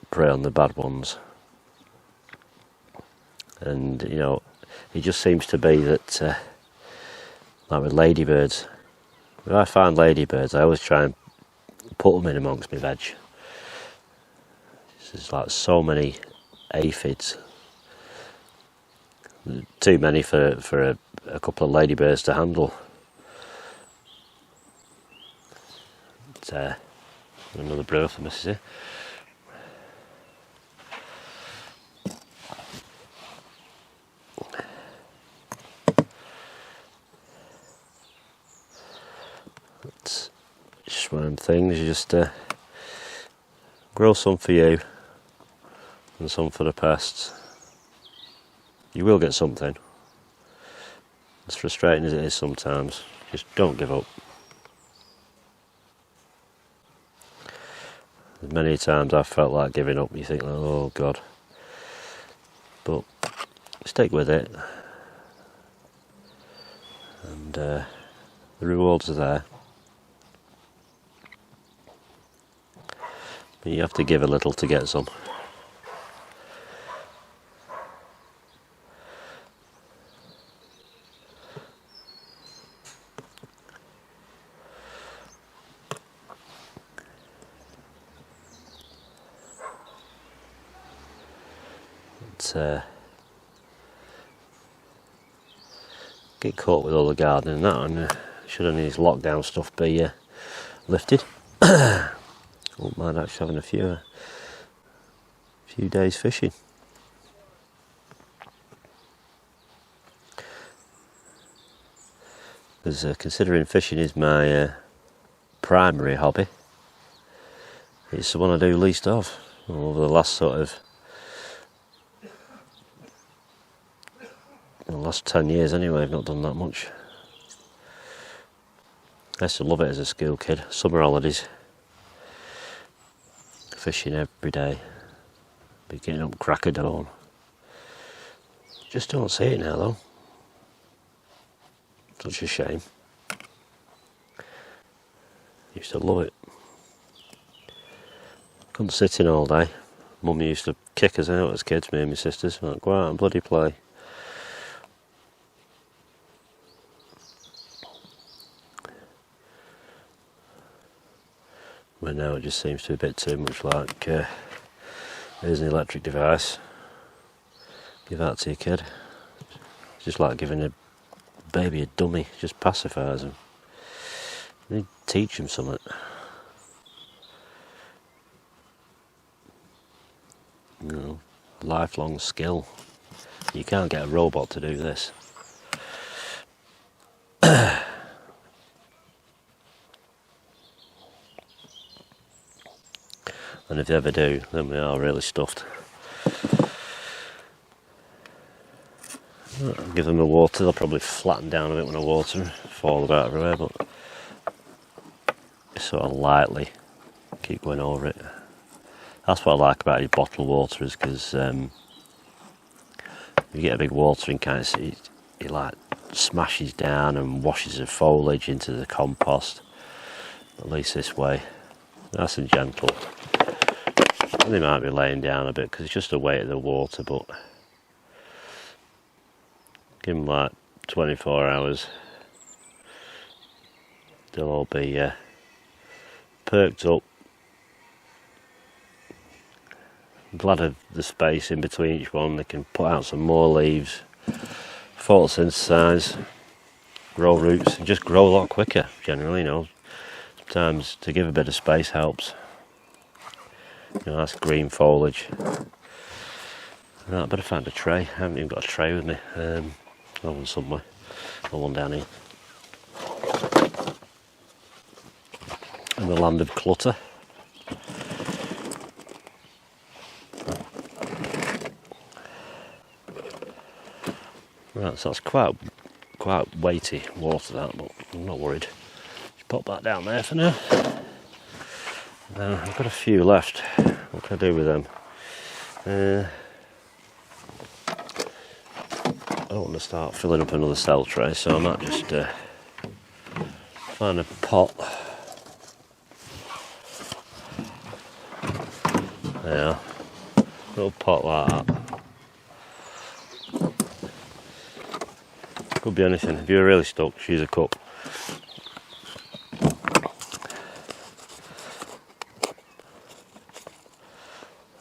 prey on the bad ones. And you know, it just seems to be that like with ladybirds, If I find ladybirds, I always try and put them in amongst my veg. There's like so many aphids. Too many for a couple of ladybirds to handle. But, another brew for Mrs. here. It's just one of them things. You just grow some for you and some for the pests. You will get something. As frustrating as it is sometimes, just don't give up. As many times I've felt like giving up, you think, oh God. But stick with it. And the rewards are there. But you have to give a little to get some. Get caught with all the gardening and that, and should any of this lockdown stuff be lifted. Wouldn't mind actually having a few days fishing. Because considering fishing is my primary hobby, it's the one I do least of. Over the last last 10 years anyway, I've not done that much. I used to love it as a school kid. Summer holidays, fishing every day, be getting up crack of dawn. Just don't see it now though. Such a shame. Used to love it. Couldn't sit in all day. Mum used to kick us out as kids, me and my sisters. Like, go out and bloody play. But now it just seems to be a bit too much like, here's an electric device, give that to your kid. It's just like giving a baby a dummy, just pacifies them. You need to teach them something. You know, lifelong skill. You can't get a robot to do this. And if they ever do, then we are really stuffed. I'll give them a water, they'll probably flatten down a bit when I water them, fall about everywhere, but just sort of lightly keep going over it. That's what I like about your bottled water, is because you get a big watering can, it like smashes down and washes the foliage into the compost. At least this way, nice and gentle. And they might be laying down a bit because it's just the weight of the water, but give them like 24 hours, they'll all be perked up. Glad of the space in between each one. They can put out some more leaves, photosynthesize, grow roots, and just grow a lot quicker generally, you know. Sometimes to give a bit of space helps. You know, that's green foliage. Right, I better find a tray. I haven't even got a tray with me. Got one somewhere. Got one down here. In the land of clutter. Right, so that's quite weighty water that, but I'm not worried. Just pop that down there for now. I've got a few left. What can I do with them? I don't want to start filling up another cell tray, so I might just find a pot. Yeah, little pot like that. Could be anything. If you're really stuck, just use a cup.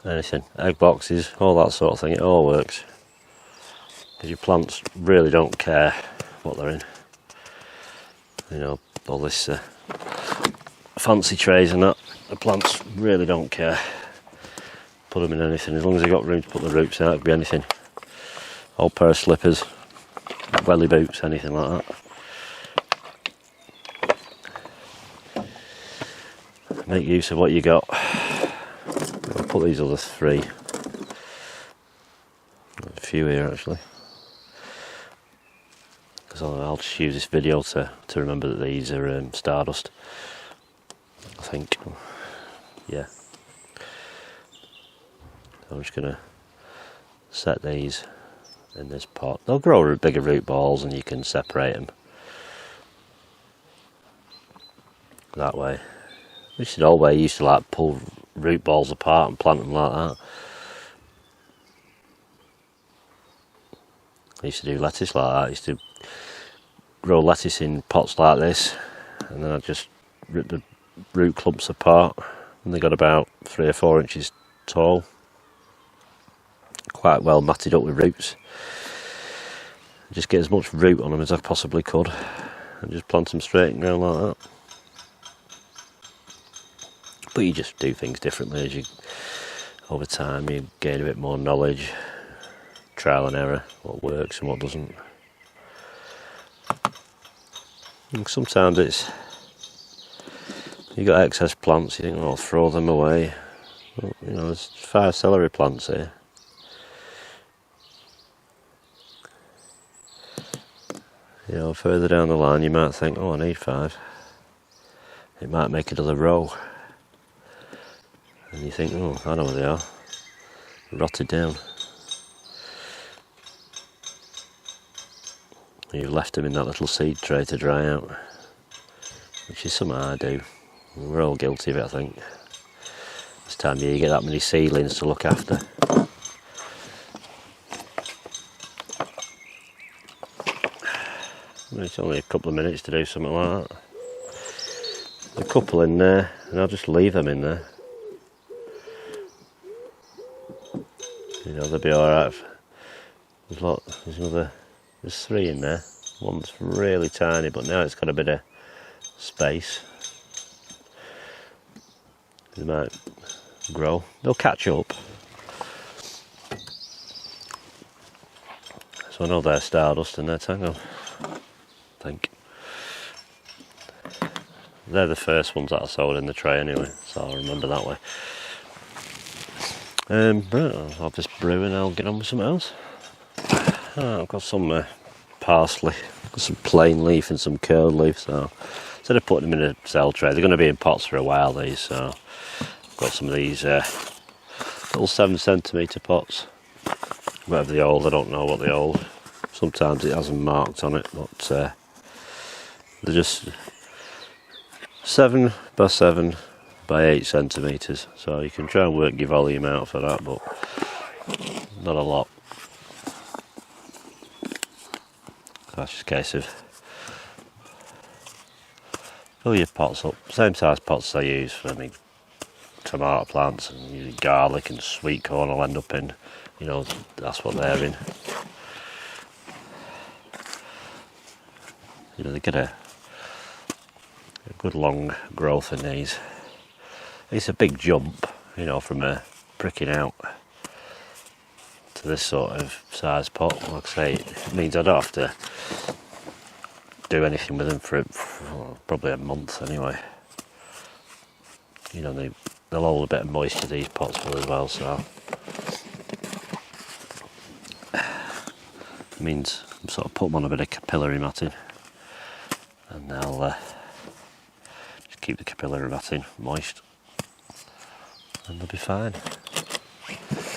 anything, egg boxes, all that sort of thing, it all works. Because your plants really don't care what they're in. You know, all this fancy trays and that, the plants really don't care. Put them in anything, as long as they've got room to put the roots in, it could be anything. Old pair of slippers, welly boots, anything like that. Make use of what you got. I'll put these other 3. A few here actually. Because I'll just use this video to remember that these are stardust. I think. Yeah. I'm just going to set these in this pot. They'll grow bigger root balls and you can separate them that way. This is the old way you used to like pull root balls apart and plant them like that. I used to do lettuce like that. I used to grow lettuce in pots like this, and then I'd just rip the root clumps apart, and they got about 3 or 4 inches tall, quite well matted up with roots. Just get as much root on them as I possibly could, and just plant them straight and ground like that. But you just do things differently as you, over time, you gain a bit more knowledge, trial and error, what works and what doesn't. And sometimes it's, you got excess plants, you think, oh, I'll throw them away. Well, you know, there's 5 celery plants here. You know, further down the line you might think, oh, I need 5. It might make another row. And you think, oh, I know where they are. Rotted down. You've left them in that little seed tray to dry out, which is something I do. We're all guilty of it, I think. This time of year you get that many seedlings to look after. It's only a couple of minutes to do something like that. There's a couple in there, and I'll just leave them in there. You know, they'll be alright. There's 3 in there. One's really tiny, but now it's got a bit of space. They might grow. They'll catch up. So I know they're stardust and they're tango, I think. They're the first ones that I sowed in the tray anyway, so I'll remember that way. But I'll have this brew and I'll get on with something else. I've got some parsley, got some plain leaf and some curled leaf, so instead of putting them in a cell tray, they're going to be in pots for a while, these, so I've got some of these little 7cm pots, whatever they hold, I don't know what they hold. Sometimes it hasn't marked on it, but they're just 7 by 7 by 8 centimetres, so you can try and work your volume out for that, but not a lot. That's just a case of fill your pots up, same size pots I use for any tomato plants, and usually garlic and sweet corn I'll end up in, you know, that's what they're in. You know, they get a good long growth in these. It's a big jump, you know, from pricking out to this sort of size pot. Like I say, it means I don't have to do anything with them for probably a month anyway. You know, they'll hold a bit of moisture, these pots will as well, so it means I sort of put them on a bit of capillary matting, and they'll just keep the capillary matting moist, and they'll be fine.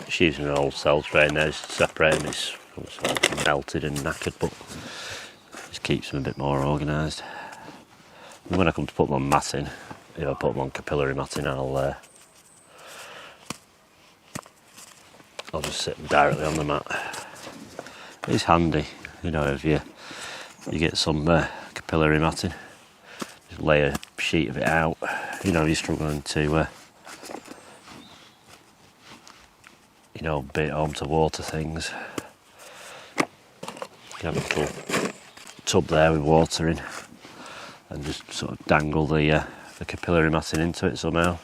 Just using an old cell tray now just to separate them. It's sort of melted and knackered, but just keeps them a bit more organised. And when I come to put them on matting, if I put them on capillary matting, I'll just sit them directly on the mat. It's handy, you know, if you get some capillary matting, just lay a sheet of it out. You know, you're struggling to you know, be at home to water things. You have a little tub there with water in, and just sort of dangle the capillary matting into it somehow.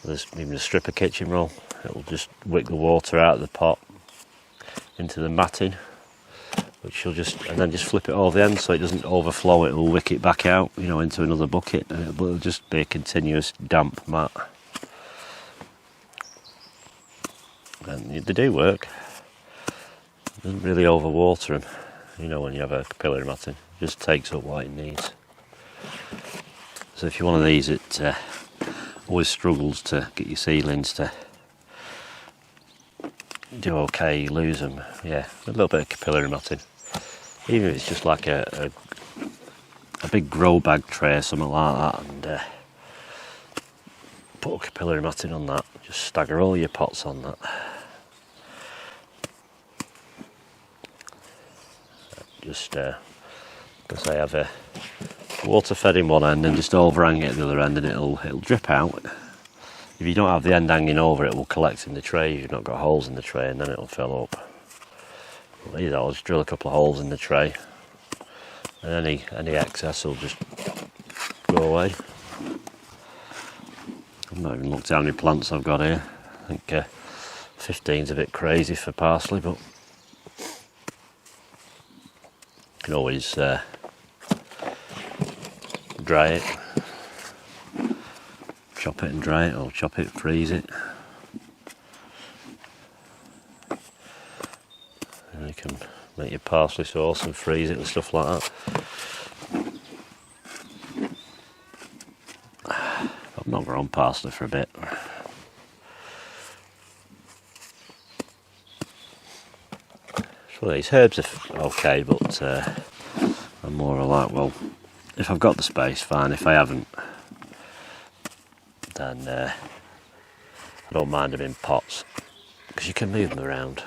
There's even a strip of kitchen roll. It'll just wick the water out of the pot into the matting, which you'll and then just flip it over the end so it doesn't overflow. It will wick it back out, you know, into another bucket, and it'll just be a continuous damp mat. And they do work. It doesn't really overwater them, you know, when you have a capillary matting. It just takes up what it needs. So if you're one of these that always struggles to get your seedlings to do okay, you lose them, yeah, a little bit of capillary matting. Even if it's just like a big grow bag tray or something like that, and put a capillary matting on that, just stagger all your pots on that. Just, because I have a water fed in one end and just overhang it at the other end, and it'll drip out. If you don't have the end hanging over, it will collect in the tray if you've not got holes in the tray, and then it'll fill up. Well, I'll just drill a couple of holes in the tray, and any excess will just go away. I've not even looked how many plants I've got here. I think 15's a bit crazy for parsley, but you can always dry it, chop it and dry it, or chop it, freeze it. And you can make your parsley sauce and freeze it and stuff like that. I've not grown parsley for a bit. So these herbs are okay, but I'm more like, well, if I've got the space, fine. If I haven't, then I don't mind them in pots, because you can move them around.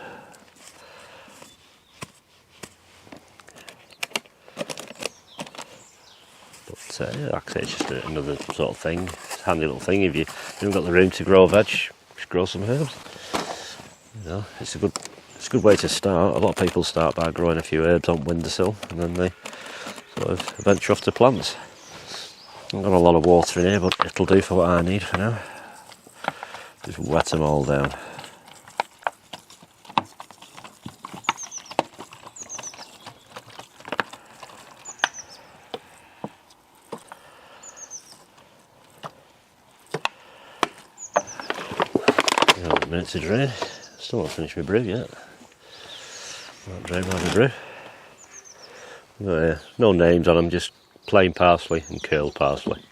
But yeah, like I say, it's just another sort of thing. It's a handy little thing. If you haven't got the room to grow veg, just grow some herbs. You know, it's a good way to start. A lot of people start by growing a few herbs on windowsill, and then they sort of venture off to plants. I've got a lot of water in here, but it'll do for what I need for now. Just wet them all down. A minute to drain. Still not finished my brew yet. Not drain my brew. No names on them, just plain parsley and curled parsley.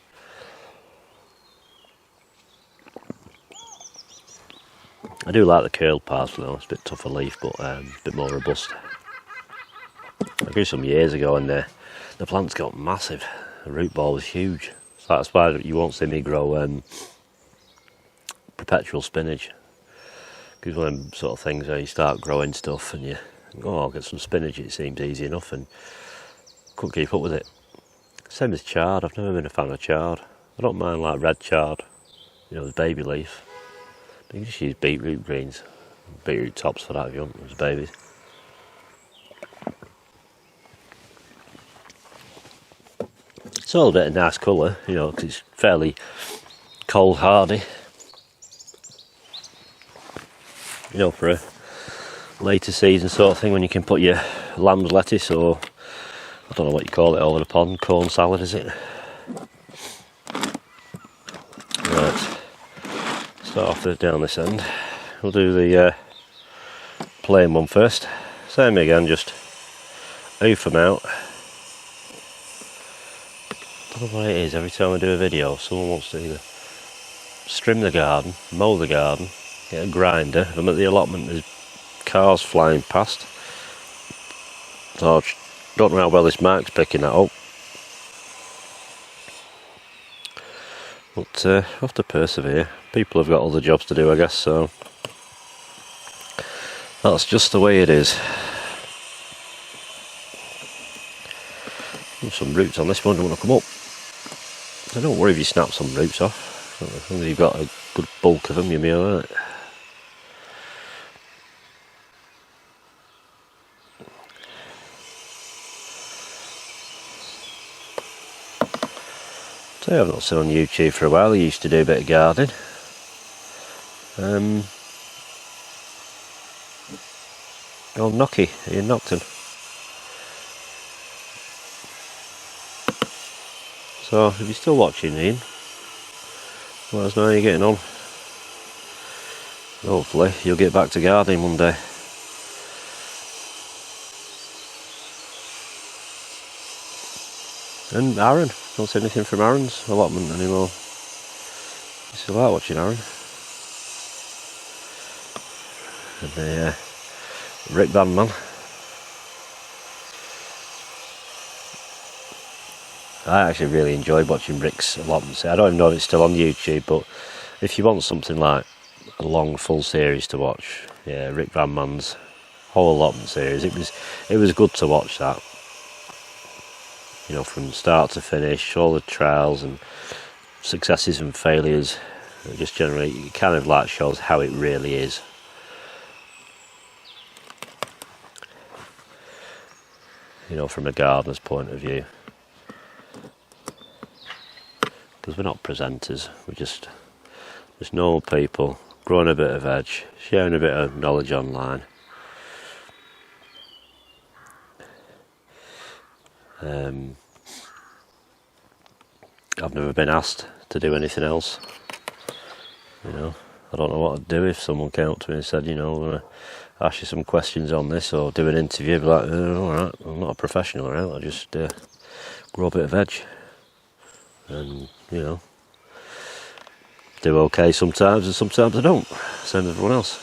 I do like the curled parsley though. It's a bit tougher leaf, but a bit more robust. I grew some years ago, and the plants got massive. The root ball was huge. So that's why you won't see me grow perpetual spinach. Because one of them sort of things where you start growing stuff and you go, I'll get some spinach, it seems easy enough, and couldn't keep up with it. Same as chard. I've never been a fan of chard. I don't mind like red chard, you know, the baby leaf. But you can just use beetroot greens, beetroot tops for that if you want, as babies. It's all a bit of nice colour, you know, because it's fairly cold hardy. You know, for a later season sort of thing, when you can put your lamb's lettuce, or I don't know what you call it over the pond, corn salad is it? Right, start off down this end. We'll do the plain one first. Same again, just oof them out. I don't know what it is, every time I do a video someone wants to either trim the garden, mow the garden, get a grinder. If I'm at the allotment, there's cars flying past. So I don't know how well this mic's picking that up. But I have to persevere. People have got other jobs to do, I guess, so that's just the way it is. There's some roots on this one, don't want to come up. So don't worry if you snap some roots off. As long as you've got a good bulk of them, you'll be alright. So I've not seen on YouTube for a while. I used to do a bit of gardening. Old Nocky, Ian Nocton. So if you're still watching, Ian, let us know how you're getting on. Hopefully you'll get back to gardening one day. And Aaron, don't see anything from Aaron's allotment anymore. You still like watching Aaron. And the Rick Bandman. I actually really enjoyed watching Rick's allotments. I don't even know if it's still on YouTube, but if you want something like a long full series to watch, yeah, Rick Bandman's whole allotment series, it was good to watch that. You know, from start to finish, all the trials and successes and failures. It just generally, it kind of like shows how it really is. You know, from a gardener's point of view. Because we're not presenters, we're just normal people, growing a bit of veg, sharing a bit of knowledge online. I've never been asked to do anything else. You know, I don't know what I'd do if someone came up to me and said, you know, I'm going to ask you some questions on this or do an interview. I'd be like, alright, I'm not a professional, right? I just grow a bit of veg. And, you know, do okay sometimes and sometimes I don't. Same as everyone else.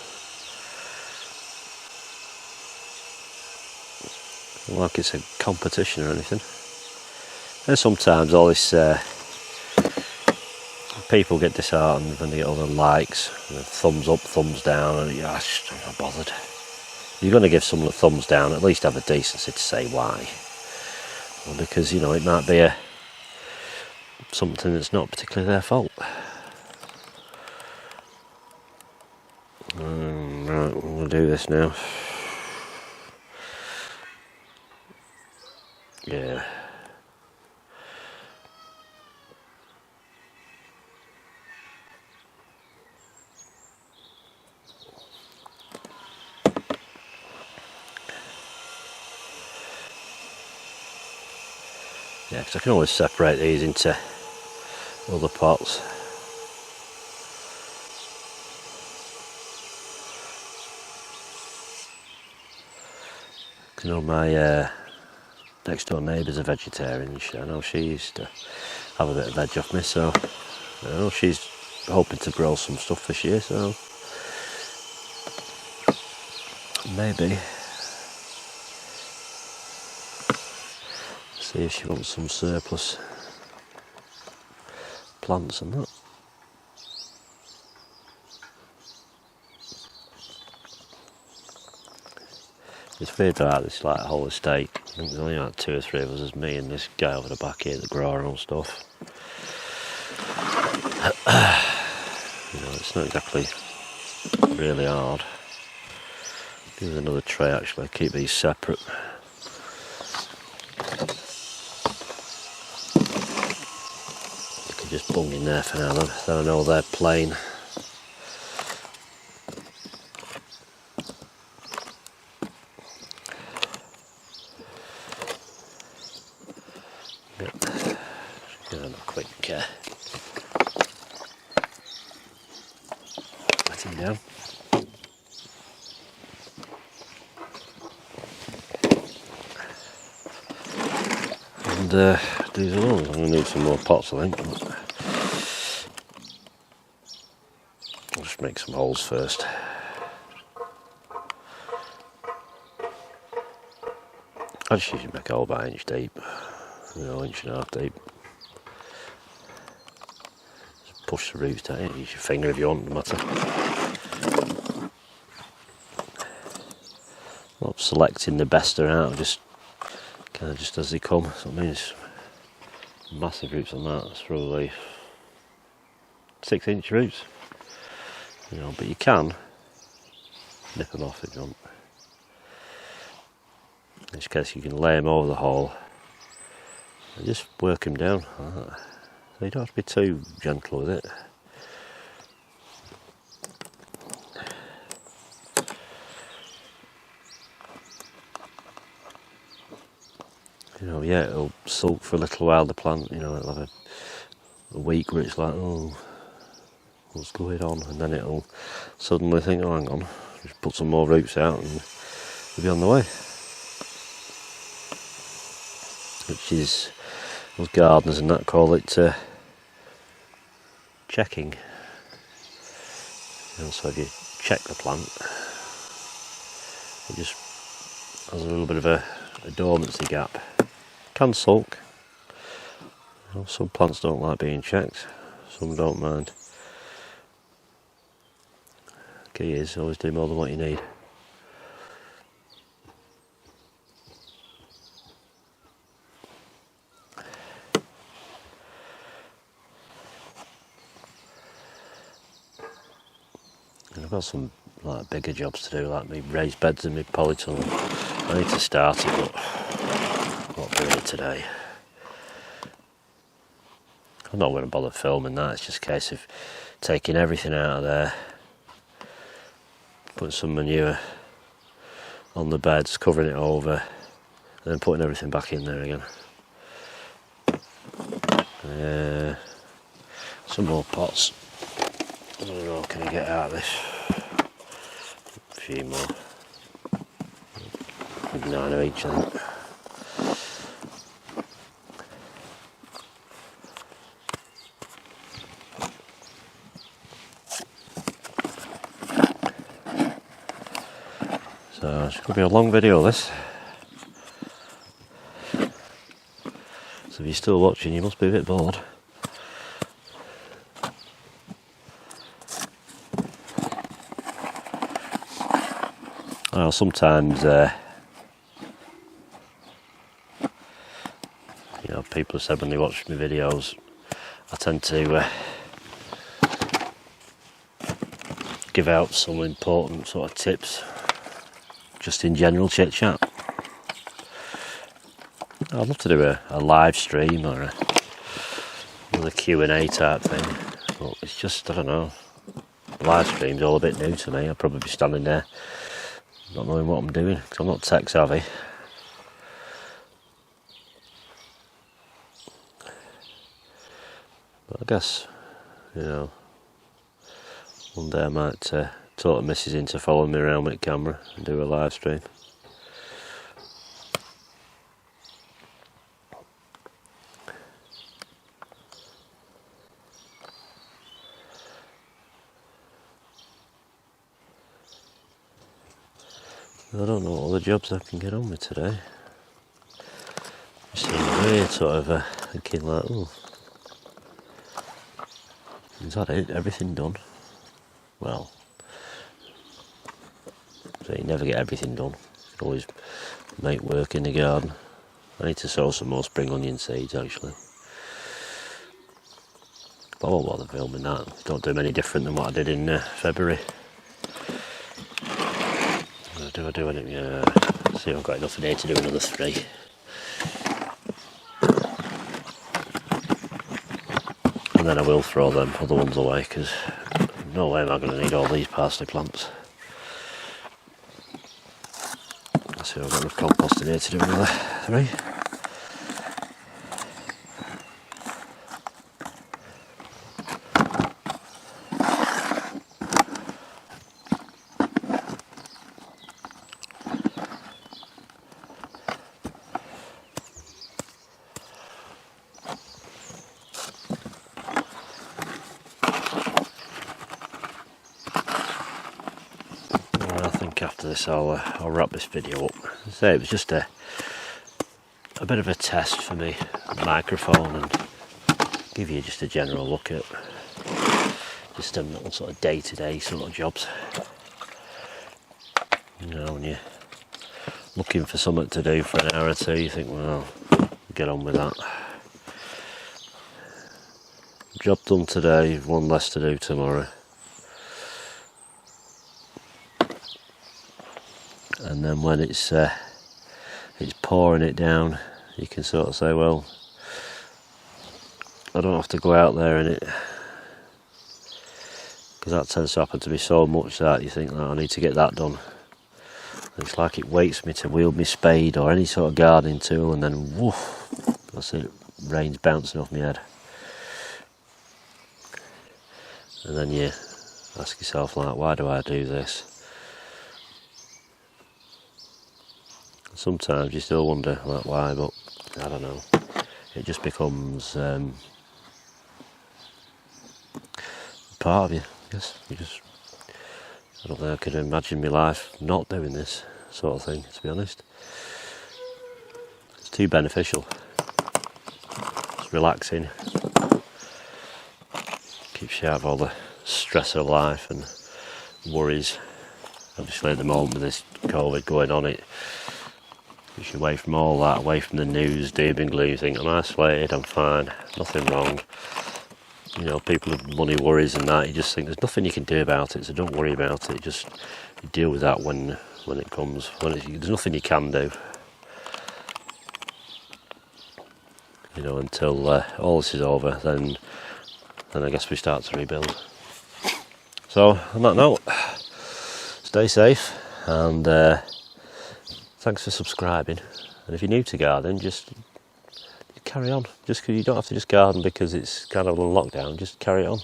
Not like it's a competition or anything. And sometimes all this people get disheartened when they get all the likes, and the thumbs up, thumbs down, and yeah, I'm not bothered. If you're going to give someone a thumbs down, at least have a decency to say why. Well, because, you know, it might be something that's not particularly their fault. Right, I'm going to do this now. Yeah. Yeah, because I can always separate these into other pots. You know, my next door neighbour's a vegetarian. I know she used to have a bit of veg off me, so I know she's hoping to grow some stuff this year, so maybe see if she wants some surplus plants and that. It's weird about this like whole estate. I think there's only like 2 or 3 of us. There's me and this guy over the back here that grow our own stuff. You know, it's not exactly really hard. Here's another tray actually. Keep these separate. You can just bung in there for now then I know they're plain. Down. And these are all. I'm going to need some more pots, I think. I'll just make some holes first. I just usually make a hole about 1 inch deep, you know, 1.5 inches deep. Just push the roots down. Use your finger if you want, no matter. Not selecting the best out, just kind of just as they come. So it means massive roots on that. That's probably 6-inch roots, you know. But you can nip them off if you want. In this case, you can lay them over the hole and just work them down like that. So you don't have to be too gentle with it. You know, yeah, it'll sulk for a little while, the plant, you know, it'll have a week where it's like, oh, what's going on? And then it'll suddenly think, oh, hang on, just put some more roots out and we'll be on the way. Which is, those gardeners and that call it checking. And so if you check the plant, it just has a little bit of a dormancy gap. Can sulk. You know, some plants don't like being checked, some don't mind. Key is always do more than what you need. And I've got some like bigger jobs to do, like my raised beds and my polytunnel. I need to start it, but I'm not doing it today. I'm not going to bother filming that. It's just a case of taking everything out of there, putting some manure on the beds, covering it over, and then putting everything back in there again. Some more pots. I don't know what can I get out of this. A few more. 9 of each, I think. So it's going to be a long video, this. So if you're still watching, you must be a bit bored. Well, sometimes, you know, people have said when they watch my videos, I tend to give out some important sort of tips, just in general chit chat. I'd love to do a live stream or another Q&A type thing, but it's just, I don't know, live stream's all a bit new to me. I'll probably be standing there not knowing what I'm doing, because I'm not tech savvy. But I guess, you know, one day I might talk the missus into following me around with the camera and do a live stream. I don't know what other jobs I can get on with today. Just seem weird, sort of thinking like, oh, is that it? Everything done? Well, so you never get everything done. You can always make work in the garden. I need to sow some more spring onion seeds actually. But I won't bother filming that. Don't do them any different than what I did in February. Do I do anything? Yeah. See, I've got enough in here to do another 3. And then I will throw them other ones away, because no way am I going to need all these parsley plants. Let's see, I've got enough compost in here to do another 3. After this I'll wrap this video up. As I say, it was just a bit of a test for me, the microphone, and give you just a general look at just little sort of day-to-day sort of jobs. You know, when you're looking for something to do for an hour or 2, you think, well, get on with that. Job done today, one less to do tomorrow. And then when it's pouring it down, you can sort of say, well, I don't have to go out there in it, because that tends to happen to me so much that you think, oh, I need to get that done. And it's like it waits me to wield my spade or any sort of gardening tool, and then woof, that's it, rain's bouncing off my head. And then you ask yourself, like, why do I do this? Sometimes you still wonder, like, why, but I don't know. It just becomes part of you. I guess I don't think I could imagine my life not doing this sort of thing, to be honest. It's too beneficial. It's relaxing. Keeps you out of all the stress of life and worries. Obviously at the moment with this COVID going on, it keeps you away from all that, away from the news, doom and gloom. You think, I'm isolated, I'm fine, nothing wrong. You know, people have money worries and that, you just think there's nothing you can do about it, so don't worry about it. Just deal with that when it comes. There's nothing you can do. You know, until all this is over, then I guess we start to rebuild. So, on that note, stay safe, and thanks for subscribing. And if you're new to gardening, just carry on. Just 'cause you don't have to just garden because it's kind of on lockdown. Just carry it on.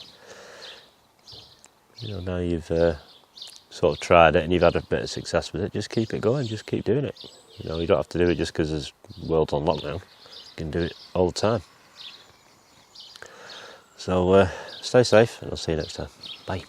You know, now you've sort of tried it and you've had a bit of success with it. Just keep it going. Just keep doing it. You know, you don't have to do it just because there's world's on lockdown. You can do it all the time. So stay safe, and I'll see you next time. Bye.